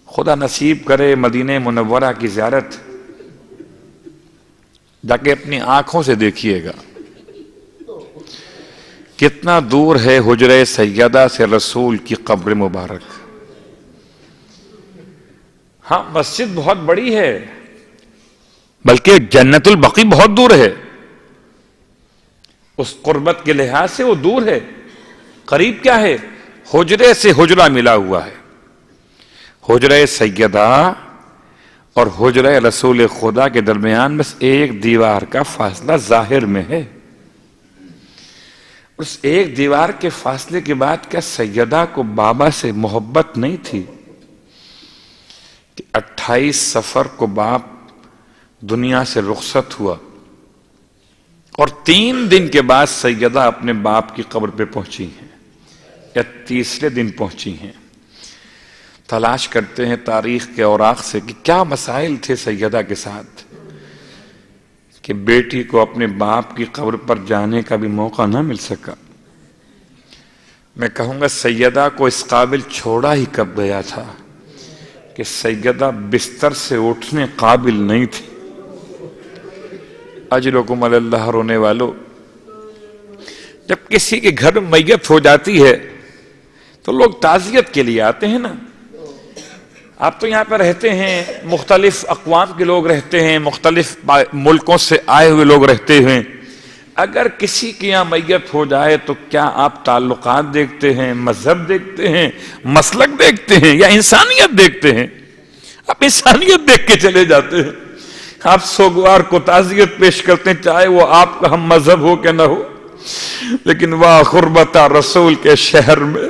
خدا نصیب کرے مدینہ منورہ کی زیارت، جا کے اپنی آنکھوں سے دیکھیے گا کتنا دور ہے حجرہ سیدہ سے رسول کی قبر مبارک۔ ہاں مسجد بہت بڑی ہے، بلکہ جنت البقیع بہت دور ہے، اس قربت کے لحاظ سے وہ دور ہے۔ قریب کیا ہے؟ حجرے سے حجرہ ملا ہوا ہے۔ حجرہ سیدہ اور حجرہ رسول خدا کے درمیان بس ایک دیوار کا فاصلہ ظاہر میں ہے۔ اس ایک دیوار کے فاصلے کے بعد کیا سیدہ کو بابا سے محبت نہیں تھی کہ 28 صفر کو باپ دنیا سے رخصت ہوا اور 3 دن کے بعد سیدہ اپنے باپ کی قبر پہ پہنچی ہیں یا تیسرے دن پہنچی ہیں؟ تلاش کرتے ہیں تاریخ کے اوراق سے کہ کیا مسائل تھے سیدہ کے ساتھ کہ بیٹی کو اپنے باپ کی قبر پر جانے کا بھی موقع نہ مل سکا۔ میں کہوں گا سیدہ کو اس قابل چھوڑا ہی کب گیا تھا کہ سیدہ بستر سے اٹھنے قابل نہیں تھی۔ اجرکم علی اللہ رونے والو، جب کسی کے گھر میں میت ہو جاتی ہے تو لوگ تعزیت کے لیے آتے ہیں نا۔ آپ تو یہاں پہ رہتے ہیں، مختلف اقوام کے لوگ رہتے ہیں، مختلف ملکوں سے آئے ہوئے لوگ رہتے ہیں۔ اگر کسی کے یہاں میت ہو جائے تو کیا آپ تعلقات دیکھتے ہیں، مذہب دیکھتے ہیں، مسلک دیکھتے ہیں یا انسانیت دیکھتے ہیں؟ آپ انسانیت دیکھ کے چلے جاتے ہیں۔ آپ سوگوار کو تعزیت پیش کرتے ہیں چاہے وہ آپ کا ہم مذہب ہو کہ نہ ہو۔ لیکن واہ غربتہ رسول کے شہر میں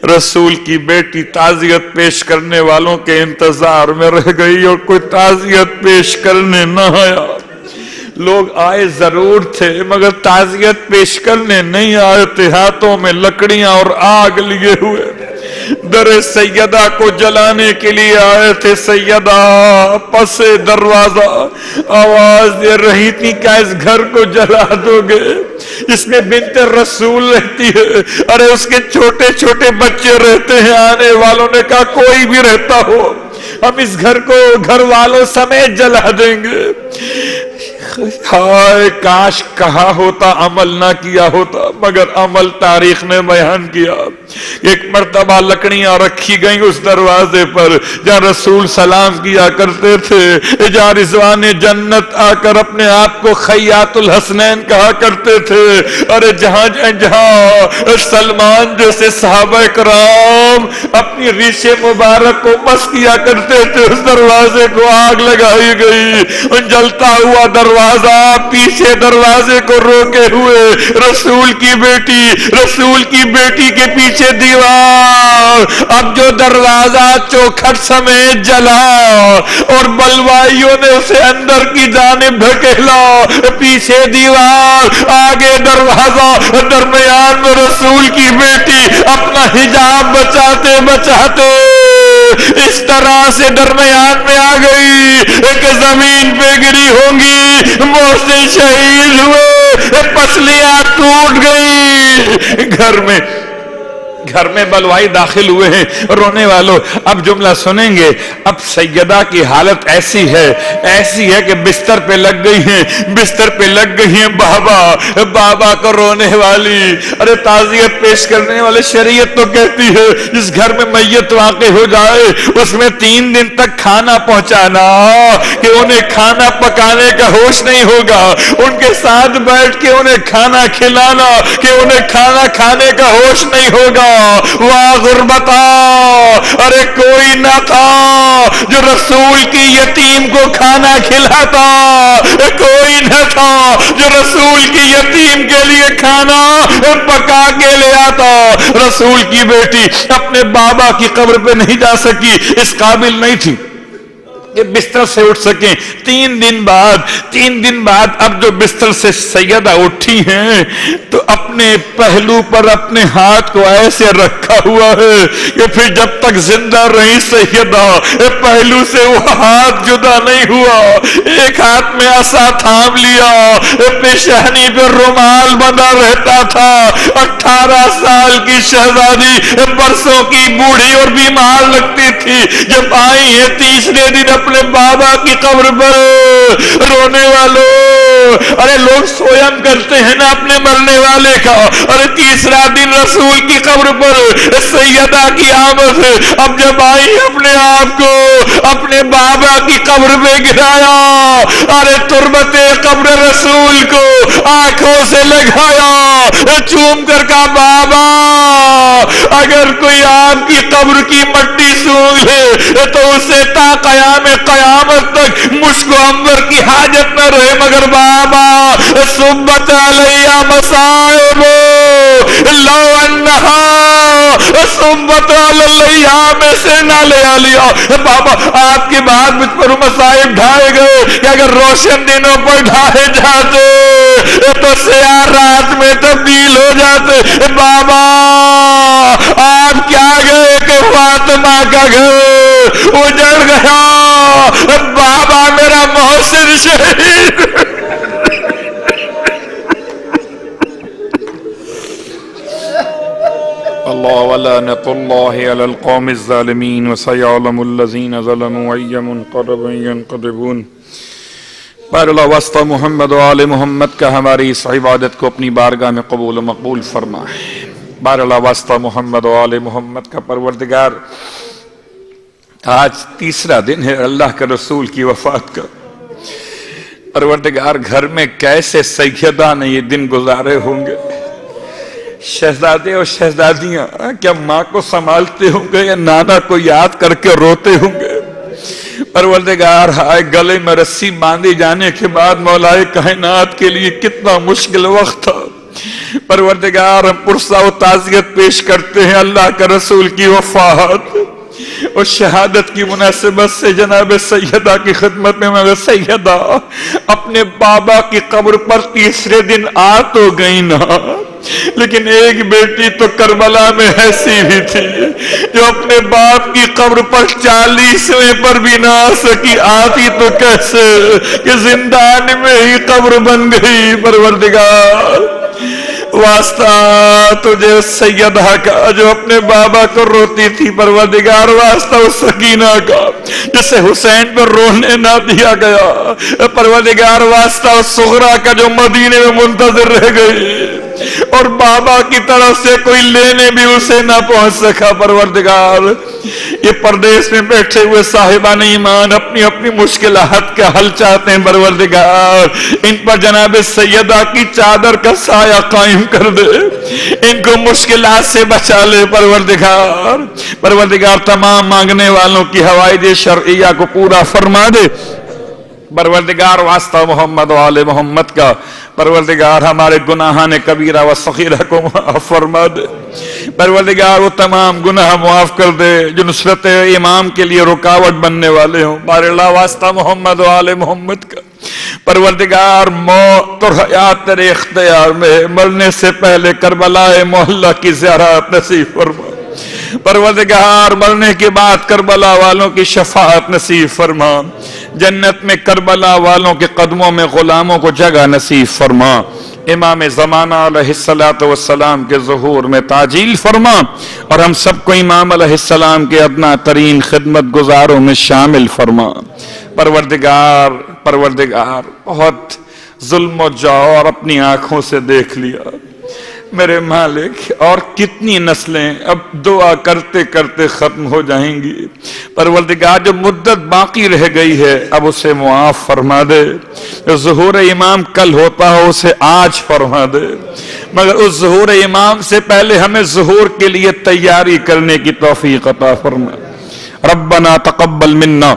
رسول کی بیٹی تعزیت پیش کرنے والوں کے انتظار میں رہ گئی اور کوئی تعزیت پیش کرنے نہ آیا۔ لوگ آئے ضرور تھے مگر تعزیت پیش کرنے نہیں آئے تھے، ہاتھوں میں لکڑیاں اور آگ لیے ہوئے در سیدہ کو جلانے کے لیے آئے تھے۔ سیدہ پس دروازہ آواز دے رہی تھی کیا اس گھر کو جلا دو گے؟ اس میں بنت رسول رہتی ہے، ارے اس کے چھوٹے چھوٹے بچے رہتے ہیں۔ آنے والوں نے کہا کوئی بھی رہتا ہو ہم اس گھر کو گھر والوں سمیت جلا دیں گے۔ ہائے کاش کہا ہوتا عمل نہ کیا ہوتا، مگر عمل تاریخ نے بیان کیا۔ ایک مرتبہ لکڑیاں رکھی گئیں اس دروازے پر جہاں رسول سلام کیا کرتے تھے، جہاں رضوان جنت آ کر اپنے آپ کو خیاط الحسنین کہا کرتے تھے، ارے جہاں سلمان جیسے صحابہ کرام اپنی ریش مبارک کو مس کیا کرتے تھے، اس دروازے کو آگ لگائی گئی۔ جلتا ہوا دروازہ پیچھے دروازے کو روکے ہوئے رسول کی بیٹی کے پیچھے دیوار۔ اب جو دروازہ چوکھٹ سمیت جلا اور بلوائیوں نے اسے اندر کی جانب دھکیلا، پیچھے دیوار آگے دروازہ، درمیان میں رسول کی بیٹی اپنا حجاب بچاتے بچاتے اس طرح سے درمیان میں آ گئی کہ زمین پہ گری ہوں گی، محسن شہید ہوئے، پسلیاں ٹوٹ گئی۔ گھر میں گھر میں بلوائی داخل ہوئے ہیں. رونے والوں اب جملہ سنیں گے. اب سیدہ کی حالت ایسی ہے کہ بستر پہ لگ گئی ہیں بابا کو رونے والی. ارے تعزیت پیش کرنے والے شریعت تو کہتی ہے جس گھر میں میت واقع ہو جائے اس میں 3 دن تک کھانا پہنچانا, کہ انہیں کھانا پکانے کا ہوش نہیں ہوگا, ان کے ساتھ بیٹھ کے انہیں کھانا کھلانا کہ انہیں کھانا کھانے کا ہوش نہیں ہوگا. واہ غربتا, ارے کوئی نہ تھا جو رسول کی یتیم کو کھانا کھلاتا, کوئی نہ تھا جو رسول کی یتیم کے لیے کھانا پکا کے لے آتا. رسول کی بیٹی اپنے بابا کی قبر پہ نہیں جا سکی, اس قابل نہیں تھی کہ بستر سے اٹھ سکیں. 3 دن بعد اب جو بستر سے سیدہ اٹھی ہیں تو اپنے پہلو پر اپنے ہاتھ کو ایسے رکھا ہوا ہے کہ پھر جب تک زندہ رہی سیدہ پہلو سے وہ ہاتھ جدا نہیں ہوا. ایک ہاتھ میں عصا تھام لیا, پیشانی پہ رومال بندھا رہتا تھا. 18 سال کی شہزادی برسوں کی بوڑھی اور بیمار لگتی تھی. جب آئی ہے تیسرے دن اپنے بابا کی قبر پر, رونے والوں ارے لوگ سویم کرتے ہیں نا اپنے مرنے والے کا. ارے تیسرا دن رسول کی قبر پر سیدہ کی آمد. اب جب آئی اپنے آپ کو اپنے بابا کی قبر پہ گرایا, ارے تربت قبر رسول کو آنکھوں سے لگایا, چوم کر کہا بابا اگر کوئی آپ کی قبر کی مٹی سونگھ لے تو اسے تا قیامت تک مشک و عنبر کی حاجت نہ رہے, مگر بابا صبت علیہ مصائب لو انہا صبت علیہ میں سے نہ لے لیا. بابا آپ کے بعد مجھ پر مصائب ڈھائے گئے کہ اگر روشن دنوں پر ڈھائے جاتے تو سیاہ رات میں تبدیل ہو جاتے. بابا آپ کیا گئے کہ فاطمہ کا گھر اجڑ گیا. بابا میرا محسن شہید. اللہ ولعنۃ اللہ علی القوم الظالمین وسیعلم الذین ظلموا ای منقلب ینقلبون. بار اللہ واسطہ محمد و آل محمد کا ہماری اس عبادت کو اپنی بارگاہ میں قبول و مقبول فرمائے. بار اللہ واسطہ محمد و آل محمد کا پروردگار, آج تیسرا دن ہے اللہ کے رسول کی وفات کا. پروردگار گھر میں کیسے سیدہ نے یہ دن گزارے ہوں گے. شہزادے اور شہزادیاں کیا ماں کو سنبھالتے ہوں گے یا نانا کو یاد کر کے روتے ہوں گے. پروردگار ہائے گلے میں رسی باندھی جانے کے بعد مولا کائنات کے لیے کتنا مشکل وقت تھا. پروردگار ہم پرسہ و تعزیت پیش کرتے ہیں اللہ کا رسول کی وفات اور شہادت کی مناسبت سے جناب سیدہ کی خدمت میں. مگر سیدہ اپنے بابا کی قبر پر تیسرے دن آ تو گئی نا, لیکن ایک بیٹی تو کربلا میں ایسی بھی تھی جو اپنے باپ کی قبر پر 40ویں پر بھی نہ آ سکی. آتی تو کیسے کہ زندان میں ہی قبر بن گئی. پروردگار واسطہ تجھے سیدہ کا جو اپنے بابا کو روتی تھی. پروردگار واسطہ اس سکینہ کا جسے حسین پر رونے نہ دیا گیا. پروردگار واسطہ اس صغرا کا جو مدینے میں منتظر رہ گئی اور بابا کی طرف سے کوئی لینے بھی اسے نہ پہنچ سکا. پروردگار یہ پردیس میں بیٹھے ہوئے صاحبان ایمان اپنی اپنی مشکلات کا حل چاہتے ہیں. پروردگار ان پر جناب سیدہ کی چادر کا سایہ قائم کر دے, ان کو مشکلات سے بچا لے. پروردگار تمام مانگنے والوں کی حوائج شرعیہ کو پورا فرما دے. پروردگار واسطہ محمد و آل محمد کا پروردگار ہمارے گناہان کبیرہ و صغیرہ کو معاف فرما دے. پروردگار وہ تمام گناہ معاف کر دے جو نصرت امام کے لیے رکاوٹ بننے والے ہوں. بار اللہ واسطہ محمد و آل محمد کا پروردگار موت اور حیات تیرے اختیار میں, مرنے سے پہلے کربلا محلہ کی زیارت نصیب فرما. پروردگار مرنے کے بعد کربلا والوں کی شفاعت نصیب فرما. جنت میں کربلا والوں کے قدموں میں غلاموں کو جگہ نصیب فرما. امام زمانہ علیہ الصلوۃ والسلام کے ظہور میں تعجیل فرما اور ہم سب کو امام علیہ السلام کے ادنا ترین خدمت گزاروں میں شامل فرما۔ پروردگار بہت ظلم و جور اپنی آنکھوں سے دیکھ لیا میرے مالک، اور کتنی نسلیں اب دعا کرتے کرتے ختم ہو جائیں گی۔ پروردگار جو مدت باقی رہ گئی ہے اب اسے معاف فرما دے، جو ظہور امام کل ہوتا ہو اسے آج فرما دے، مگر اس ظہور امام سے پہلے ہمیں ظہور کے لیے تیاری کرنے کی توفیق عطا فرما۔ ربنا تقبل منا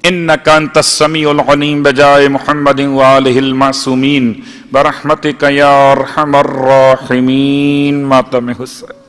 انک انت السمیع العلیم بجائے محمد وآلہ المعصومین برحمتک یا ارحم الراحمین۔ ماتم حسین۔